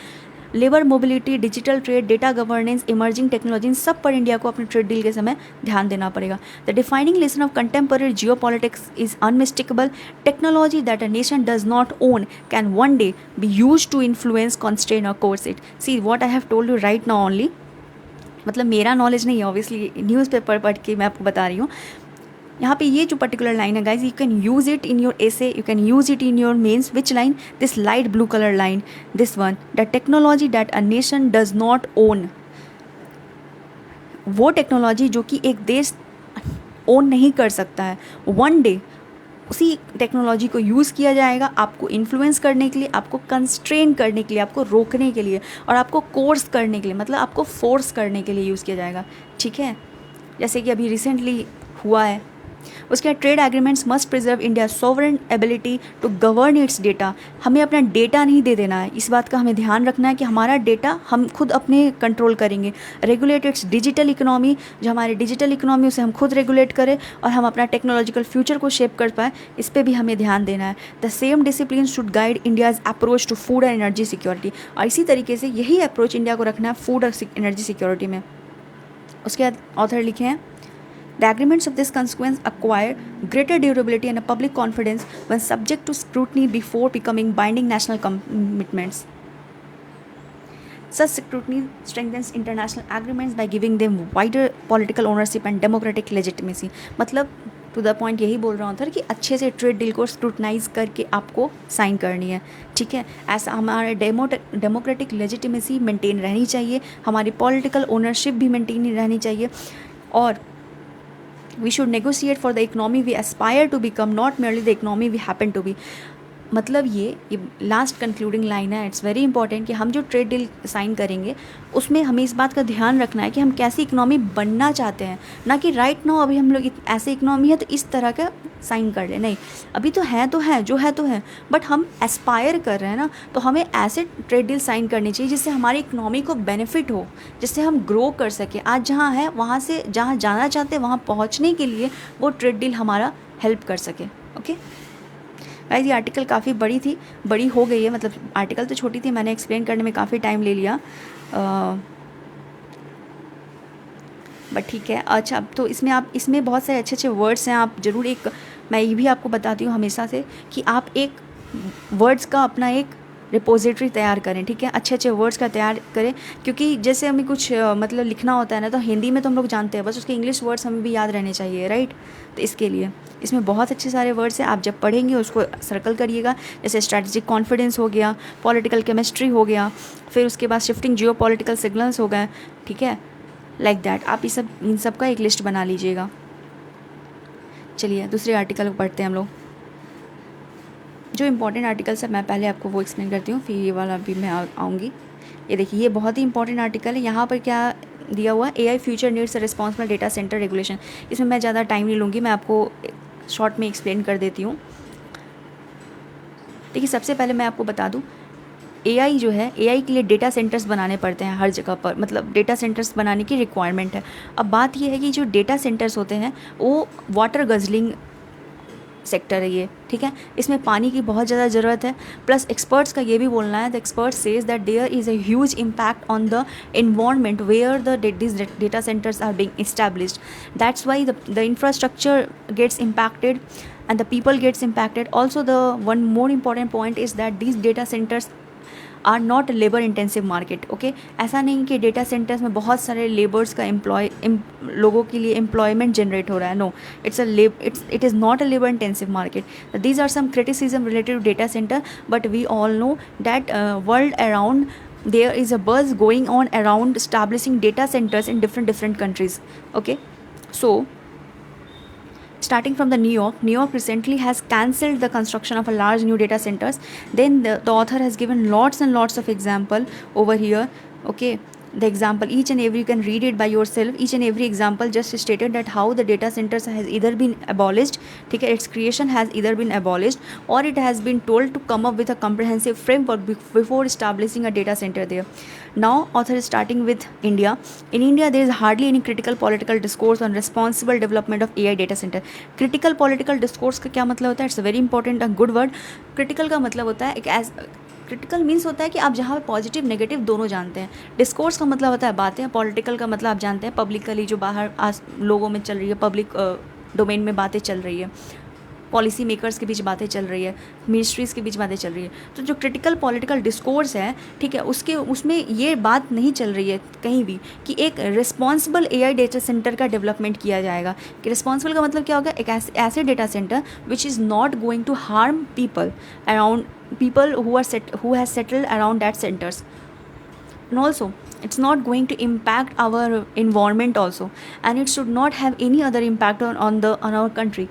Labour mobility, digital trade, data governance, emerging technology, इन सब पर इंडिया को अपने ट्रेड डील के समय ध्यान देना पड़ेगा. The defining lesson of contemporary geopolitics is unmistakable. Technology that a nation does not own can one day be use to influence, constrain और coerce it. See what I have told you right now only, मतलब मेरा knowledge नहीं है, obviously newspaper पढ़ के मैं आपको बता रही हूँ. यहाँ पे ये जो पर्टिकुलर लाइन है guys, you can use it in your essay, you can use it in your mains. Which line? This light blue colour line, this one. The technology that a nation does not own, वो technology जो कि एक देश own नहीं कर सकता है, one day उसी टेक्नोलॉजी को यूज़ किया जाएगा आपको इन्फ्लुएंस करने के लिए, आपको कंस्ट्रेन करने के लिए, आपको रोकने के लिए और आपको कोर्स करने के लिए, मतलब आपको फोर्स करने के लिए यूज़ किया जाएगा. ठीक है, जैसे कि अभी रिसेंटली हुआ है. उसके बाद trade agreements must preserve India sovereign ability to govern its data. हमें अपना डेटा नहीं दे देना है, इस बात का हमें ध्यान रखना है कि हमारा डेटा हम खुद अपने कंट्रोल करेंगे. रेगुलेट इट्स डिजिटल इकोनॉमी, जो हमारी डिजिटल इकोनॉमी उसे हम खुद रेगुलेट करें और हम अपना टेक्नोलॉजिकल फ्यूचर को शेप कर पाएँ, इस पर भी हमें ध्यान देना है. The same discipline should guide India's approach to food and energy security. और इसी तरीके से यही अप्रोच इंडिया को रखना है फूड और एनर्जी सिक्योरिटी में. उसके बाद ऑथर लिखे हैं, the agreements of this consequence acquire greater durability and a public confidence when subject to scrutiny before becoming binding national commitments. Such scrutiny strengthens international agreements by giving them wider political ownership and democratic legitimacy. मतलब to the point यही बोल रहा हूँ sir कि अच्छे से trade deal को scrutinise करके आपको साइन करनी है. ठीक है, ऐसा हमारे डेमोक्रेटिक लेजिटिमेसी मेंटेन रहनी चाहिए, हमारी पॉलिटिकल ओनरशिप भी मेंटेन रहनी चाहिए, और we should negotiate for the economy we aspire to become, not merely the economy we happen to be. मतलब ये लास्ट कंक्लूडिंग लाइन है. इट्स वेरी इंपॉर्टेंट कि हम जो ट्रेड डील साइन करेंगे उसमें हमें इस बात का ध्यान रखना है कि हम कैसी इकोनॉमी बनना चाहते हैं, ना कि राइट नाउ अभी हम लोग ऐसे इकोनॉमी है तो इस तरह का साइन कर लें. नहीं, अभी तो है जो है तो है, बट हम एस्पायर कर रहे हैं ना, तो हमें ऐसे ट्रेड डील साइन करनी चाहिए जिससे हमारी इकोनॉमी को बेनिफिट हो, जिससे हम ग्रो कर सकें. आज जहाँ है वहाँ से जहाँ जाना चाहते हैं वहाँ पहुँचने के लिए वो ट्रेड डील हमारा हेल्प कर सके. ओके गाइस, ये आर्टिकल काफ़ी बड़ी हो गई है, मतलब आर्टिकल तो छोटी थी, मैंने एक्सप्लेन करने में काफ़ी टाइम ले लिया, बट ठीक है. अच्छा, तो इसमें बहुत सारे अच्छे वर्ड्स हैं. आप ज़रूर मैं ये भी आपको बताती हूँ हमेशा से कि आप एक वर्ड्स का अपना एक रिपोजिटरी तैयार करें. ठीक है, अच्छे वर्ड्स का तैयार करें, क्योंकि जैसे हमें कुछ मतलब लिखना होता है ना, तो हिंदी में तो हम लोग जानते हैं, बस उसके इंग्लिश वर्ड्स हमें भी याद रहने चाहिए, राइट. तो इसके लिए इसमें बहुत अच्छे सारे वर्ड्स हैं, आप जब पढ़ेंगे उसको सर्कल करिएगा. जैसे स्ट्रैटेजिक कॉन्फिडेंस हो गया, पॉलिटिकल केमिस्ट्री हो गया, फिर उसके बाद शिफ्टिंग जियो पॉलिटिकल सिग्नल्स हो गए. ठीक है, लाइक दैट आप इन सब का एक लिस्ट बना लीजिएगा. चलिए दूसरे आर्टिकल को पढ़ते हैं हम लोग. जो इंपॉर्टेंट आर्टिकल्स है मैं पहले आपको वो एक्सप्लेन करती हूँ, फिर ये वाला भी मैं आऊँगी. ये देखिए, ये बहुत ही इंपॉर्टेंट आर्टिकल है. यहाँ पर क्या दिया हुआ, AI future needs a responsible data centre regulation. इसमें मैं ज़्यादा टाइम नहीं लूँगी, मैं आपको शॉर्ट में एक्सप्लेन कर देती हूँ. देखिए, सबसे पहले मैं आपको बता दूँ, AI जो है, AI के लिए डेटा सेंटर्स बनाने पड़ते हैं हर जगह पर, मतलब डेटा सेंटर्स बनाने की रिक्वायरमेंट है. अब बात ये है कि जो डेटा सेंटर्स होते हैं वो वाटर गजलिंग सेक्टर है ये. ठीक है, इसमें पानी की बहुत ज़्यादा ज़रूरत है. प्लस एक्सपर्ट्स का ये भी बोलना है, the expert says that there is a huge impact on the environment where the this data centres are being established. That's why the infrastructure gets impacted and the people gets impacted. Also, the one more important point is that these data centers are not labour intensive market. Okay, ऐसा नहीं कि data centres में बहुत सारे labours का लोगों के लिए एम्प्लॉयमेंट जनरेट हो रहा है. No, it is not a labour intensive market. These are some criticism related to data centre, but we all know that world around there is a buzz going on around establishing data centers in different countries. Okay, so starting from the New York recently has cancelled the construction of a large new data centers. Then the author has given lots and lots of example over here. Okay, the example, each and every, you can read it by yourself. Each and every example just stated that how the data centers has either been abolished, okay, its creation has either been abolished, or it has been told to come up with a comprehensive framework before establishing a data center there. Now author is starting with India. In India there is hardly any critical political discourse on responsible development of AI data center. Critical political discourse का क्या मतलब होता है? It's a very important and good word. Critical का मतलब होता है एक क्रिटिकल मीन्स होता है कि आप जहाँ पे पॉजिटिव नेगेटिव दोनों जानते हैं। डिस्कोर्स का मतलब होता है बातें, पॉलिटिकल का मतलब आप जानते हैं पब्लिकली जो बाहर लोगों में चल रही है, पब्लिक डोमेन में बातें चल रही है, पॉलिसी मेकर्स के बीच बातें चल रही है, मिनिस्ट्रीज़ के बीच बातें चल रही है। तो जो क्रिटिकल पॉलिटिकल डिस्कोर्स है, ठीक है, उसमें ये बात नहीं चल रही है कहीं भी कि एक रिस्पॉन्सिबल एआई डेटा सेंटर का डेवलपमेंट किया जाएगा। कि रिस्पॉन्सिबल का मतलब क्या होगा, एक ऐसे data centre which is not going to harm people around, people who has settled around that centers, and also it's not going to impact our environment also, and it should not have any other impact on our country.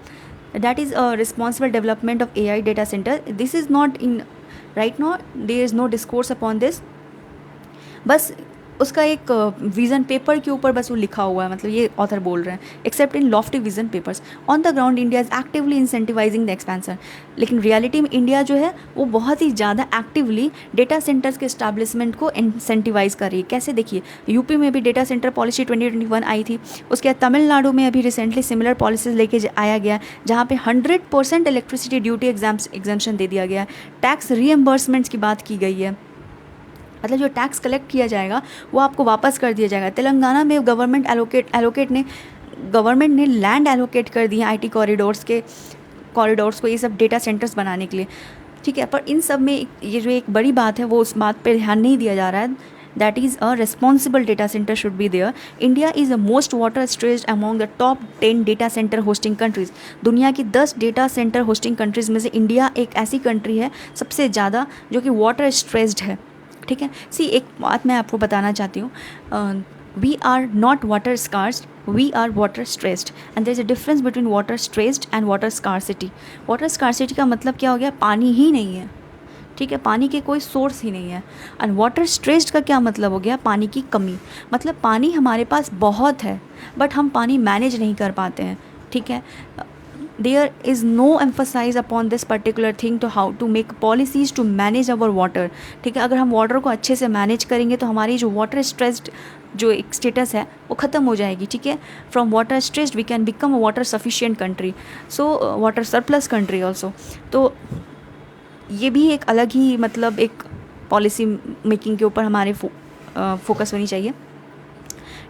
That is a responsible development of AI data center. This is not in right now, there is no discourse upon this. बस उसका एक vision paper के ऊपर बस वो लिखा हुआ है, मतलब ये ऑथर बोल रहे हैं, accept in Lofty vision papers. On the ground India is actively incentivising the expansion. लेकिन रियलिटी में इंडिया जो है वो बहुत ही ज़्यादा एक्टिवली डेटा सेंटर्स के एस्टैब्लिशमेंट को इंसेंटिवाइज कर रही है। कैसे, देखिए यूपी में भी डेटा सेंटर पॉलिसी 2021 आई थी, उसके बाद तमिलनाडु में अभी रिसेंटली सिमिलर पॉलिसीज लेके आया गया, जहाँ पे 100% इलेक्ट्रिसिटी ड्यूटी एग्जाम्पशन दे दिया गया है। टैक्स रीएम्बर्समेंट्स की बात की गई है, मतलब जो टैक्स कलेक्ट किया जाएगा वो आपको वापस कर दिया जाएगा। तेलंगाना में गवर्नमेंट ने लैंड एलोकेट कर दिए आईटी कॉरिडोर्स को ये सब डेटा सेंटर्स बनाने के लिए, ठीक है। पर इन सब में ये जो एक बड़ी बात है वो उस बात पर ध्यान नहीं दिया जा रहा है, that is a responsible data centre should be there. India is the most water stressed among the top 10 data centre hosting countries. दुनिया की 10 डेटा सेंटर होस्टिंग कंट्रीज़ में से इंडिया एक ऐसी कंट्री है सबसे ज़्यादा जो कि वाटर स्ट्रेस्ड है, ठीक है। एक बात मैं आपको बताना चाहती हूँ, we are not water scarce, we are water stressed, and there is a difference between water stressed and water scarcity. Water scarcity का मतलब क्या हो गया, पानी ही नहीं है, ठीक है, पानी के कोई सोर्स ही नहीं है। एंड वाटर स्ट्रेस्ड का क्या मतलब हो गया, पानी की कमी, मतलब पानी हमारे पास बहुत है बट हम पानी मैनेज नहीं कर पाते हैं, ठीक है। There is no emphasis upon this particular thing to how to make policies to manage our water, ठीक है। अगर हम वाटर को अच्छे से मैनेज करेंगे तो हमारी जो वाटर स्ट्रेस्ड जो एक स्टेटस है वो ख़त्म हो जाएगी, ठीक है। From water stressed we can become a water sufficient country, so water surplus country also. तो ये भी एक अलग ही मतलब एक पॉलिसी मेकिंग के ऊपर हमारे फोकस होनी चाहिए।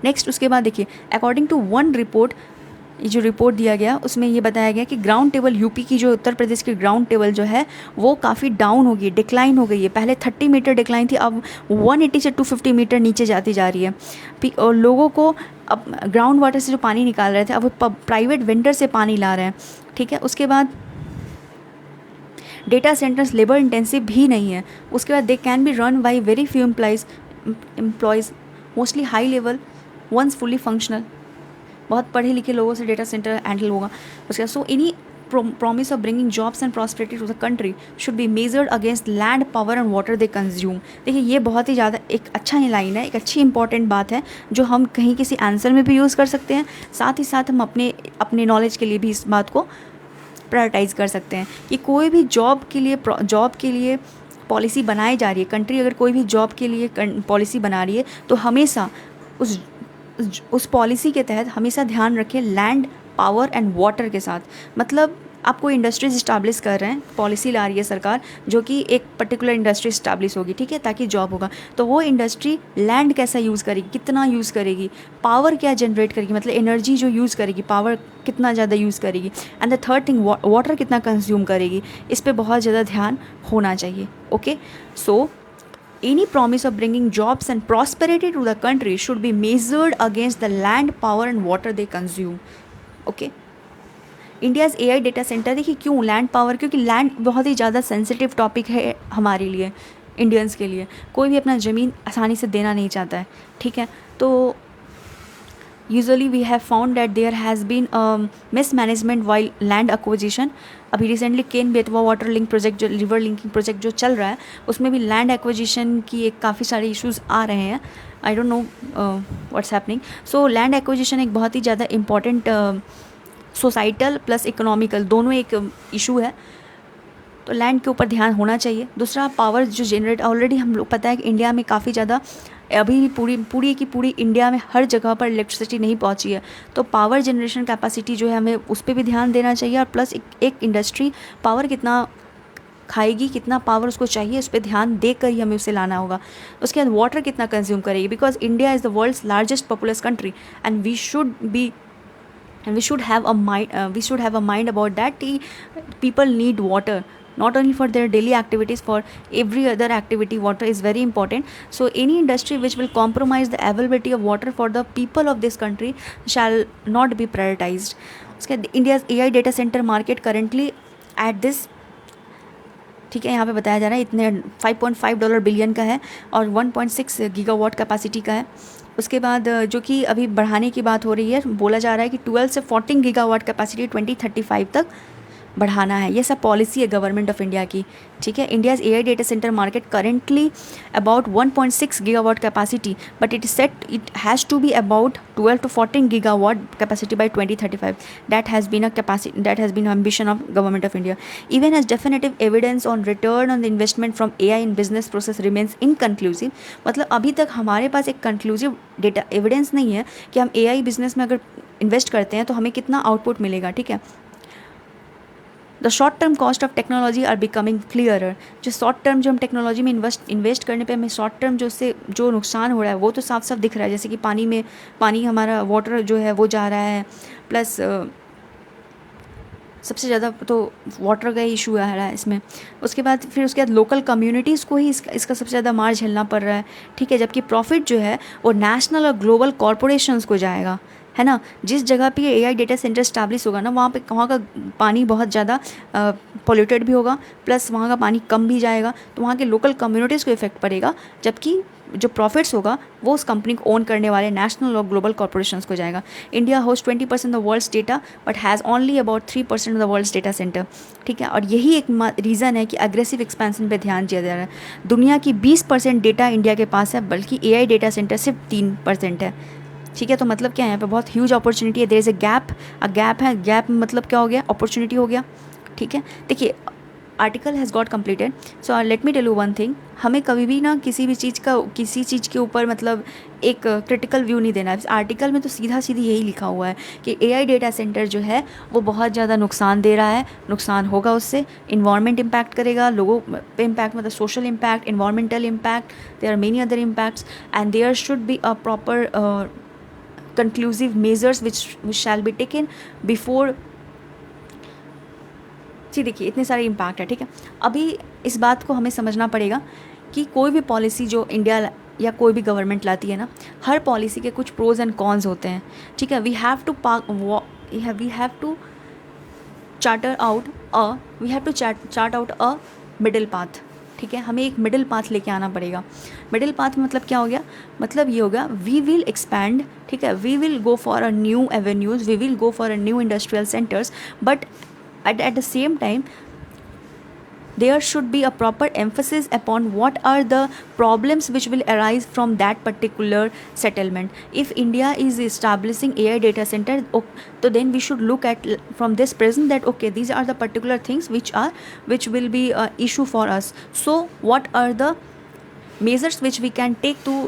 नेक्स्ट उसके बाद देखिए, अकॉर्डिंग टू वन रिपोर्ट, ये जो रिपोर्ट दिया गया उसमें ये बताया गया कि ग्राउंड टेबल यूपी की जो उत्तर प्रदेश की ग्राउंड टेबल जो है वो काफ़ी डाउन हो गई, डिक्लाइन हो गई है। पहले 30 मीटर डिक्लाइन थी, अब 180 से 250 मीटर नीचे जाती जा रही है। और लोगों को अब ग्राउंड वाटर से जो पानी निकाल रहे थे अब वो प्राइवेट वेंडर से पानी ला रहे हैं, ठीक है। उसके बाद डेटा सेंटर्स लेबर इंटेंसिव भी नहीं है। उसके बाद they can be run by very few employees mostly high level once fully functional. बहुत पढ़े लिखे लोगों से डेटा सेंटर हैंडल होगा। उसके बाद so any promise of bringing jobs and prosperity to the country should be measured against land, power and water they consume। देखिए ये बहुत ही ज़्यादा एक अच्छा ही लाइन है, एक अच्छी इंपॉर्टेंट बात है जो हम कहीं किसी आंसर में भी यूज़ कर सकते हैं, साथ ही साथ हम अपने नॉलेज के लिए भी इस बात को प्रायोरिटाइज़ कर सकते हैं कि कोई भी जॉब के लिए पॉलिसी बनाई जा रही है, कंट्री अगर कोई भी जॉब के लिए पॉलिसी बना रही है तो हमेशा उस पॉलिसी के तहत हमेशा ध्यान रखें लैंड, पावर एंड वाटर के साथ। मतलब आप कोई इंडस्ट्रीज इस्टेब्लिश कर रहे हैं, पॉलिसी ला रही है सरकार जो कि एक पर्टिकुलर इंडस्ट्री इस्टेब्लिश होगी, ठीक है, ताकि जॉब होगा, तो वो इंडस्ट्री लैंड कैसा यूज़ करेगी, कितना यूज़ करेगी, पावर क्या जनरेट करेगी, मतलब एनर्जी जो यूज़ करेगी, पावर कितना ज़्यादा यूज़ करेगी, and the third thing water कितना कंज्यूम करेगी, इस पर बहुत ज़्यादा ध्यान होना चाहिए। Okay, so any promise of bringing jobs and prosperity to the country should be measured against the land, power and water they consume। okay, India's AI data centre, देखिए क्यों लैंड पावर, क्योंकि लैंड बहुत ही ज़्यादा sensitive topic है हमारे लिए, Indians के लिए। कोई भी अपना ज़मीन आसानी से देना नहीं चाहता है, ठीक है। तो usually we have found that there has been mismanagement while land acquisition. अभी recently Ken Betwa water link project, जो रिवर लिंकिंग प्रोजेक्ट जो चल रहा है, उसमें भी लैंड एक्विजिशन की एक काफ़ी सारे इश्यूज़ आ रहे हैं। I don't know what's happening. So land acquisition एक बहुत ही ज़्यादा इम्पॉर्टेंट सोसाइटल प्लस इकोनॉमिकल दोनों एक इशू है, तो लैंड के ऊपर ध्यान होना चाहिए। दूसरा, पावर जो जनरेट, ऑलरेडी हम लोग पता है कि इंडिया में काफ़ी ज़्यादा अभी भी पूरी इंडिया में हर जगह पर इलेक्ट्रिसिटी नहीं पहुंची है, तो पावर जनरेशन कैपेसिटी जो है हमें उस पर भी ध्यान देना चाहिए। और प्लस एक इंडस्ट्री पावर कितना खाएगी, कितना पावर उसको चाहिए, उस पर ध्यान देकर ही हमें उसे लाना होगा। उसके बाद वाटर कितना कंज्यूम करेगी, because India is the world's largest populous country and we should be and we should have a mind about that people need water not only for their daily activities, for every other activity water is very important. So any industry which will compromise the availability of water for the people of this country shall not be prioritized. India's AI data center market currently at this, ठीक है, यहाँ पे बताया जा रहा है इतने $5.5 billion का है और 1.6 गीगावाट कैपेसिटी का है। उसके बाद जो कि अभी बढ़ाने की बात हो रही है, बोला जा रहा है कि 12 से 14 गीगावाट कैपेसिटी 2035 तक बढ़ाना है। ये सब पॉलिसी है गवर्नमेंट ऑफ इंडिया की, ठीक है। India's AI data centre market currently about 1.6 gigawatt capacity, but it set it has to be about 12 to 14 gigawatt capacity by 2035. That has been ambition of government of India. Even as definitive evidence on return on the investment from AI in business process remains inconclusive. मतलब अभी तक हमारे पास एक conclusive data evidence नहीं है कि हम AI business में अगर इन्वेस्ट करते हैं तो हमें कितना आउटपुट मिलेगा, ठीक है। The short term cost of technology are becoming clearer. जो शॉर्ट टर्म जो हम टेक्नोलॉजी में इन्वेस्ट करने पे हमें शॉर्ट टर्म जो नुकसान हो रहा है वो तो साफ साफ दिख रहा है, जैसे कि पानी हमारा वाटर जो है वो जा रहा है, प्लस सबसे ज़्यादा तो वाटर का इशू आ रहा है इसमें। उसके बाद लोकल कम्युनिटीज़ को ही इसका सबसे ज़्यादा मार झेलना पड़ रहा है, ठीक है। जबकि प्रॉफिट जो है वो नेशनल और ग्लोबल कॉरपोरेशंस को जाएगा, है ना। जिस जगह पे एआई डेटा सेंटर स्टैब्लिश होगा ना, वहाँ का पानी बहुत ज़्यादा पोल्यूटेड भी होगा, प्लस वहाँ का पानी कम भी जाएगा, तो वहाँ के लोकल कम्युनिटीज़ को इफेक्ट पड़ेगा। जबकि जो प्रॉफिट्स होगा वो उस कंपनी को ओन करने वाले नेशनल और ग्लोबल कॉर्पोरेशंस को जाएगा। India host 20% of the world's data but has only about 3% of the world's data centre, ठीक है। और यही एक रीज़न है कि अग्रेसिव एक्सपेंशन पे ध्यान दिया जा रहा है। दुनिया की 20% डेटा इंडिया के पास है, बल्कि एआई डेटा सेंटर सिर्फ 3% है, ठीक है। तो मतलब क्या है, यहाँ पे बहुत ह्यूज अपॉर्चुनिटी है। देयर इज़ गैप है, गैप मतलब क्या हो गया, अपॉर्चुनिटी हो गया, ठीक है। देखिए article has got completed, so let me tell you one thing, हमें कभी भी ना किसी चीज़ के ऊपर मतलब एक क्रिटिकल व्यू नहीं देना है। इस आर्टिकल में तो सीधा यही लिखा हुआ है कि एआई डेटा सेंटर जो है वो बहुत ज़्यादा नुकसान दे रहा है, नुकसान होगा उससे, इन्वायरमेंट इम्पैक्ट करेगा, लोगों पे इम्पैक्ट मतलब social impact, environmental impact, there are many other impacts and there should be a proper conclusive measures which shall be taken before। जी देखिए इतने सारे इम्पैक्ट है, ठीक है। अभी इस बात को हमें समझना पड़ेगा कि कोई भी पॉलिसी जो इंडिया या कोई भी गवर्नमेंट लाती है ना, हर पॉलिसी के कुछ प्रोज एंड कॉन्स होते हैं, ठीक है। We have to chart out a middle path, ठीक है। हमें एक मिडिल पाथ लेके आना पड़ेगा। मिडिल पाथ मतलब क्या हो गया, मतलब ये होगा वी विल एक्सपैंड, ठीक है, we will go for a new avenues, we will go for a new industrial centres, but at the same time there should be a proper emphasis upon what are the problems which will arise from that particular settlement. If India is establishing AI data center, so then we should look at from this prism that okay, these are the particular things which will be a issue for us. So what are the measures which we can take to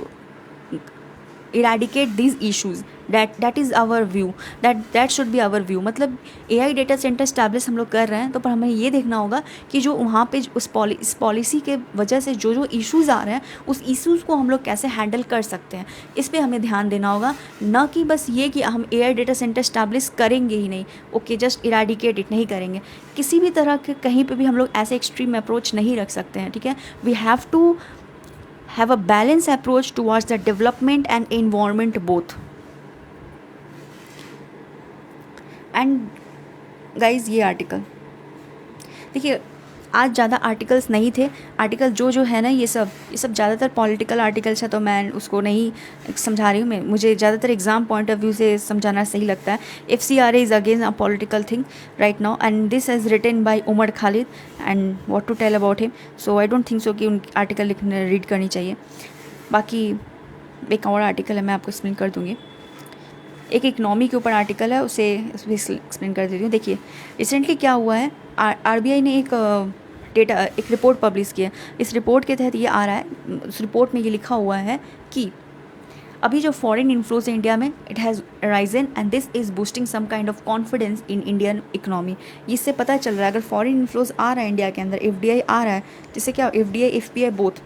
eradicate these issues? that is our view, that should be our view। मतलब AI data centre establish हम लोग कर रहे हैं तो पर हमें ये देखना होगा कि जो वहाँ पे इस पॉलिसी के वजह से जो इश्यूज़ आ रहे हैं उस इश्यूज़ को हम लोग कैसे हैंडल कर सकते हैं, इस पर हमें ध्यान देना होगा। ना कि बस ये कि हम AI डेटा सेंटर स्टैब्लिश करेंगे ही नहीं, ओके जस्ट इराडिकेट इट नहीं करेंगे, किसी भी तरह के कहीं पर भी हम लोग ऐसे एक्सट्रीम अप्रोच नहीं रख सकते हैं, ठीक है। We have to have a balance approach towards the development and environment both. And guys ये आर्टिकल देखिए, आज ज़्यादा आर्टिकल्स नहीं थे। आर्टिकल जो है ना ये सब ज़्यादातर पॉलिटिकल आर्टिकल्स है, तो मैं उसको नहीं समझा रही हूँ। मुझे ज़्यादातर एग्जाम पॉइंट ऑफ व्यू से समझाना सही लगता है। FCRA is again a political thing right now and this is written by Umar Khalid and what to tell about him, so I don't think so कि उनकी आर्टिकल रीड करनी चाहिए। बाकी एक और आर्टिकल है, मैं आपको एक्सप्लेन कर दूँगी। एक इकनॉमी के ऊपर आर्टिकल है, उसे एक्सप्लेन कर देती हूँ। देखिए रिसेंटली क्या हुआ है, RBI ने एक रिपोर्ट पब्लिश किया। इस रिपोर्ट के तहत ये आ रहा है, उस रिपोर्ट में ये लिखा हुआ है कि अभी जो फॉरेन इन्फ्लोज है इंडिया में, it has risen and this is boosting some kind of confidence in Indian economy. इससे पता चल रहा है अगर फॉरेन इन्फ्लोज आ रहा है इंडिया के अंदर, एफडीआई आ रहा है, जिससे क्या एफडीआई एफपीआई बोथ,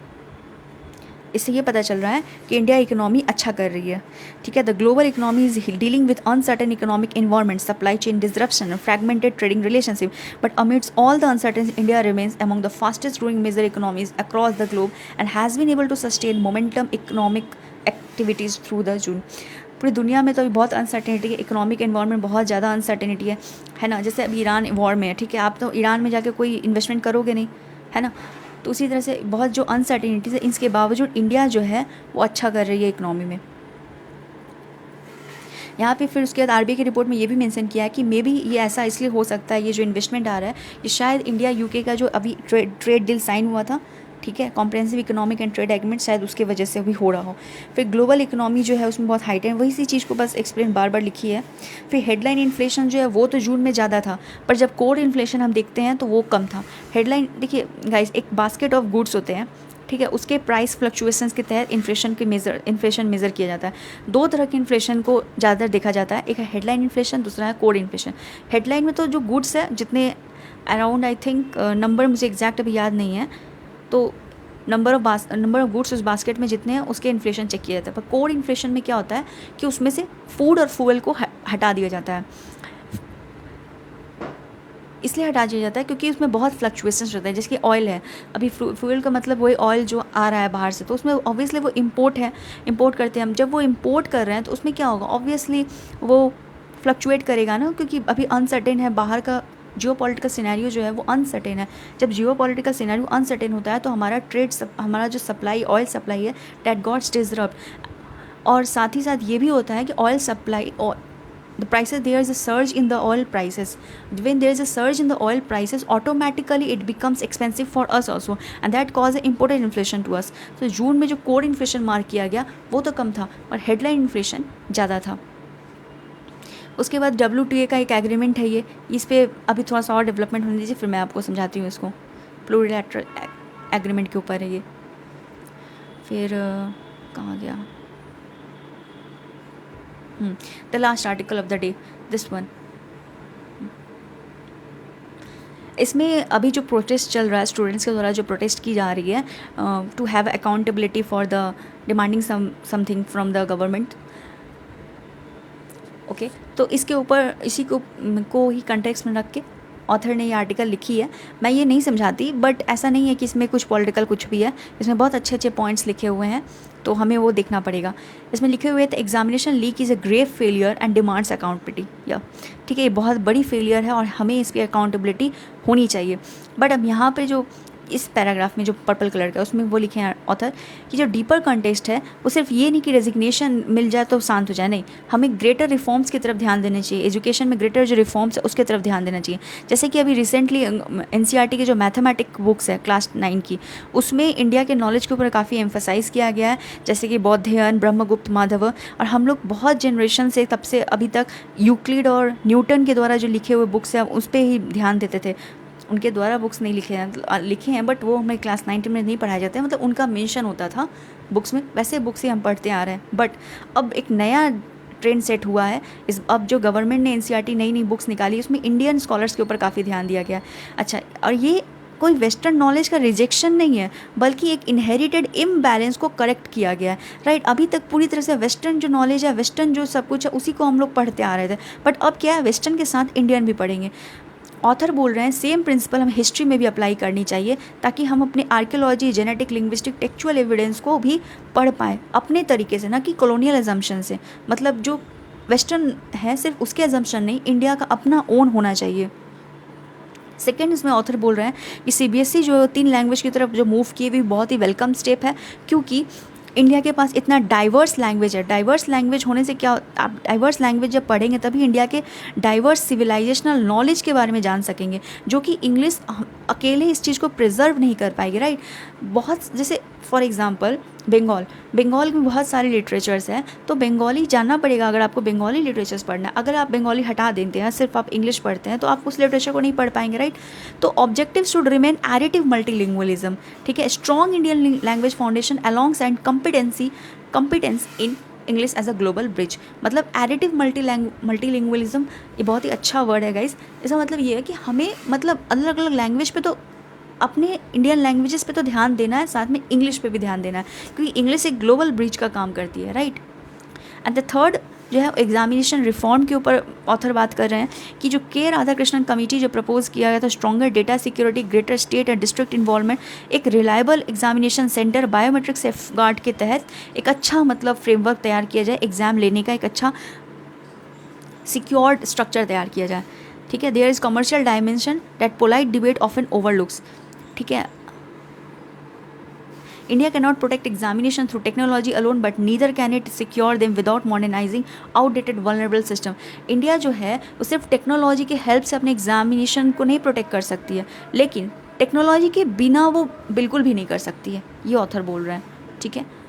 इससे ये पता चल रहा है कि इंडिया इकोनॉमी अच्छा कर रही है। ठीक है, the global economy is dealing with uncertain economic environment, supply chain disruption, fragmented trading relationship, but amidst all the uncertain India remains among the fastest growing major economies across the globe and has been able to sustain momentum economic activities through the June. पूरी दुनिया में तो अभी बहुत uncertainty है, economic environment बहुत ज़्यादा uncertainty है ना। जैसे अभी ईरान वॉर में है, ठीक है, आप तो ईरान में जाके कोई इन्वेस्टमेंट करोगे नहीं, है ना। तो उसी तरह से बहुत जो अनसर्टेनिटीज़ है, इसके बावजूद इंडिया जो है वो अच्छा कर रही है इकोनॉमी में। यहाँ पे फिर उसके बाद आरबीआई की रिपोर्ट में ये भी मेंशन किया है कि मे बी ये ऐसा इसलिए हो सकता है, ये जो इन्वेस्टमेंट आ रहा है ये शायद इंडिया यूके का जो अभी ट्रेड डील साइन हुआ था, ठीक है, comprehensive economic and trade agreement, शायद उसके वजह से भी हो रहा हो। फिर ग्लोबल इकोनॉमी जो है उसमें बहुत हाइट है, वही सी चीज़ को बस एक्सप्लेन बार बार लिखी है। फिर हेडलाइन इन्फ्लेशन जो है वो तो जून में ज़्यादा था, पर जब कोर इन्फ्लेशन हम देखते हैं तो वो कम था। हेडलाइन देखिए गाइस, एक बास्केट ऑफ गुड्स होते हैं, ठीक है, उसके प्राइस फ्लक्चुएशंस के तहत इन्फ्लेशन मेज़र किया जाता है। दो तरह के इन्फ्लेशन को ज़्यादातर देखा जाता है, एक है हेडलाइन इन्फ्लेशन, दूसरा है कोर इन्फ्लेशन। हेडलाइन में तो जो गुड्स है जितने अराउंड, आई थिंक नंबर मुझे एग्जैक्ट अभी याद नहीं है, तो नंबर ऑफ गुड्स उस बास्केट में जितने हैं उसके इन्फ्लेशन चेक किया जाता है। पर कोर इन्फ्लेशन में क्या होता है कि उसमें से फूड और फ्यूल को हटा दिया जाता है। इसलिए हटा दिया जाता है क्योंकि उसमें बहुत फ्लक्चुएशंस होते हैं। जैसे कि ऑयल है, अभी फ्यूल का मतलब वही ऑयल जो आ रहा है बाहर से, तो उसमें ऑब्वियसली वो इम्पोर्ट करते हैं हम। जब वो इम्पोर्ट कर रहे हैं तो उसमें क्या होगा, ऑब्वियसली वो फ्लक्चुएट करेगा ना, क्योंकि अभी अनसर्टेन है, बाहर का जियोपॉलिटिकल सिनेरियो जो है वो अनसर्टेन है। जब जियोपॉलिटिकल सिनेरियो अनसर्टेन होता है तो हमारा हमारा जो सप्लाई, ऑयल सप्लाई है, दैट गॉट्स डिसरप्ट। और साथ ही साथ ये भी होता है कि oil supply, the prices, there is a surge in the oil prices. When there is a surge in the oil prices, automatically it becomes expensive for us also, and that causes imported inflation to us. So जून में जो core inflation mark किया गया वो तो कम था और headline inflation ज़्यादा था। उसके बाद WTA का एक एग्रीमेंट है, ये इस पर अभी थोड़ा सा और डेवलपमेंट होने दीजिए, फिर मैं आपको समझाती हूँ इसको। प्लूरिलैटरल एग्रीमेंट के ऊपर है ये। फिर कहाँ गया, the last article of the day, this one. इसमें अभी जो प्रोटेस्ट चल रहा है, स्टूडेंट्स के द्वारा जो प्रोटेस्ट की जा रही है, to have accountability for the demanding something from the government. Okay, तो इसके ऊपर इसी को ही कंटेक्स्ट में रख के ऑथर ने ये आर्टिकल लिखी है। मैं ये नहीं समझाती, बट ऐसा नहीं है कि इसमें कुछ पॉलिटिकल कुछ भी है, इसमें बहुत अच्छे अच्छे पॉइंट्स लिखे हुए हैं, तो हमें वो देखना पड़ेगा। इसमें लिखे हुए थे examination leak is a grave failure and demands accountability, या ठीक है, ये बहुत बड़ी फेलियर है और हमें इसकी अकाउंटेबिलिटी होनी चाहिए। बट अब यहाँ पे जो इस पैराग्राफ में जो पर्पल कलर का, उसमें वो लिखे हैं ऑथर कि जो डीपर कंटेक्स्ट है वो सिर्फ ये नहीं कि रेजिग्नेशन मिल जाए तो शांत हो जाए, नहीं, हमें ग्रेटर रिफॉर्म्स की तरफ ध्यान देना चाहिए। एजुकेशन में ग्रेटर जो रिफॉर्म्स है उसके तरफ ध्यान देना चाहिए। जैसे कि अभी रिसेंटली NCERT की जो मैथमेटिक बुक्स है क्लास 9 की, उसमें इंडिया के नॉलेज के ऊपर काफ़ी एम्फसाइज़ किया गया है, जैसे कि बौद्धयन, ब्रह्मगुप्त, माधव, और हम लोग बहुत जनरेशन से तब से अभी तक यूक्लिड और न्यूटन के द्वारा जो लिखे हुए बुक्स हैं उस पर ही ध्यान देते थे। उनके द्वारा बुक्स नहीं लिखे हैं बट वो हमें क्लास 9 में नहीं पढ़ाए जाते हैं, मतलब उनका मेंशन होता था बुक्स में, वैसे बुक्स ही हम पढ़ते आ रहे हैं। बट अब एक नया ट्रेंड सेट हुआ है, अब जो गवर्नमेंट ने NCERT नई बुक्स निकाली, उसमें इंडियन स्कॉलर्स के ऊपर काफ़ी ध्यान दिया गया। अच्छा, और ये कोई वेस्टर्न नॉलेज का रिजेक्शन नहीं है, बल्कि एक इनहेरिटेड इम्बैलेंस को करेक्ट किया गया है, राइट। अभी तक पूरी तरह से वेस्टर्न जो नॉलेज है, वेस्टर्न जो सब कुछ है, उसी को हम लोग पढ़ते आ रहे थे, बट अब क्या है, वेस्टर्न के साथ इंडियन भी पढ़ेंगे। ऑथर बोल रहे हैं सेम प्रिंसिपल हमें हिस्ट्री में भी अप्लाई करनी चाहिए, ताकि हम अपने archaeology, genetic, linguistic, textual evidence को भी पढ़ पाएँ अपने तरीके से, ना कि कॉलोनियल एजम्पशन से। मतलब जो वेस्टर्न है सिर्फ उसके एजम्पशन नहीं, इंडिया का अपना ओन होना चाहिए। सेकेंड, इसमें ऑथर बोल रहे हैं कि CBSE जो 3 लैंग्वेज की तरफ जो मूव किए हुए बहुत ही वेलकम स्टेप है, क्योंकि इंडिया के पास इतना डाइवर्स लैंग्वेज है। डाइवर्स लैंग्वेज होने से क्या, आप डाइवर्स लैंग्वेज जब पढ़ेंगे तभी इंडिया के डाइवर्स सिविलाइजेशनल नॉलेज के बारे में जान सकेंगे, जो कि इंग्लिश अकेले इस चीज़ को प्रिजर्व नहीं कर पाएगी, राइट। बहुत, जैसे फॉर एग्जांपल बंगाल में बहुत सारे लिटरेचर्स हैं, तो बंगाली जानना पड़ेगा अगर आपको बंगाली लिटरेचर्स पढ़ना है। अगर आप बंगाली हटा देते हैं, सिर्फ आप इंग्लिश पढ़ते हैं, तो आप उस लिटरेचर को नहीं पढ़ पाएंगे, राइट। तो objective should remain additive multilingualism, ठीक है, strong Indian language foundation alongside competence in English as a global bridge. मतलब एडिटिव मल्टीलिंगुअलिज्म ये बहुत ही अच्छा वर्ड है गाइस। इसका मतलब ये है कि हमें मतलब अलग अलग लैंग्वेज पे तो अपने इंडियन लैंग्वेजेस पे तो ध्यान देना है, साथ में इंग्लिश पे भी ध्यान देना है, क्योंकि इंग्लिश एक ग्लोबल ब्रिज का काम करती है, राइट। एंड द थर्ड जो है एग्जामिनेशन रिफॉर्म के ऊपर ऑथर बात कर रहे हैं कि जो के राधाकृष्णन कमेटी जो प्रपोज किया गया था, stronger data security, greater state and district involvement, एक reliable examination centre, biometric safeguard के तहत एक अच्छा मतलब फ्रेमवर्क तैयार किया जाए, एग्जाम लेने का एक अच्छा सिक्योर्ड स्ट्रक्चर तैयार किया जाए, ठीक है। There is commercial dimension that polite debate often overlooks, ठीक है। India cannot protect examination through technology alone, but neither can it secure them without modernizing outdated vulnerable system. India जो है वो सिर्फ टेक्नोलॉजी के हेल्प से अपने एग्जामिनेशन को नहीं प्रोटेक्ट कर सकती है, लेकिन टेक्नोलॉजी के बिना वो बिल्कुल भी नहीं कर सकती है, ये ऑथर बोल रहे हैं, ठीक है।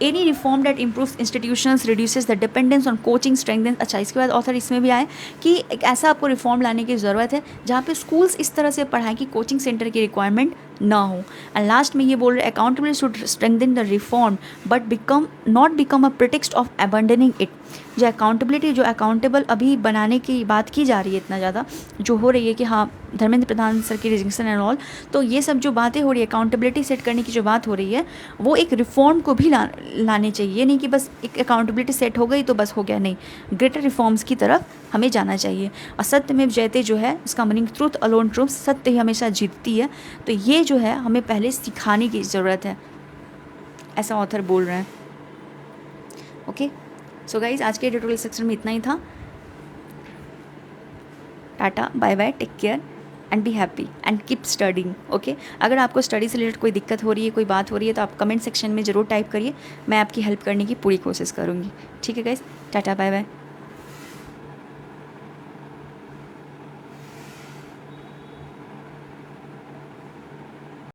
Any reform that improves institutions reduces the dependence on coaching strengthen. अच्छा, इसके बाद ऑथर इसमें भी आए कि एक ऐसा आपको रिफॉर्म लाने की ज़रूरत है जहाँ पे स्कूल्स इस तरह से पढ़ाएं कि कोचिंग सेंटर की रिक्वायरमेंट ना हो। एंड लास्ट में ये बोल रहे accountability should strengthen the reform but not become a pretext of abandoning it. जो अकाउंटेबिलिटी, जो अकाउंटेबल अभी बनाने की बात की जा रही है इतना ज़्यादा जो हो रही है कि हाँ धर्मेंद्र प्रधान सर की रिजिग्नेशन एंड ऑल, तो ये सब जो बातें हो रही है अकाउंटेबिलिटी सेट करने की जो बात हो रही है वो एक रिफॉर्म को भी लाने चाहिए, नहीं कि बस एक अकाउंटेबिलिटी सेट हो गई तो बस हो गया, नहीं, ग्रेटर रिफॉर्म्स की तरफ हमें जाना चाहिए। और सत्य में जयते जो है इसका मीनिंग ट्रूथ अलोन ट्रूथ, सत्य ही हमेशा जीतती है, तो ये जो है हमें पहले सिखाने की ज़रूरत है, ऐसा ऑथर बोल रहे हैं। ओके, सो गाइज आज के एडिटोरियल सेक्शन में इतना ही था। Tata, bye bye, take care and be happy and keep studying. Okay, अगर आपको स्टडी से रिलेटेड कोई दिक्कत हो रही है, कोई बात हो रही है, तो आप कमेंट सेक्शन में ज़रूर टाइप करिए, मैं आपकी हेल्प करने की पूरी कोशिश करूँगी। ठीक है गाइज, टाटा, बाय बाय।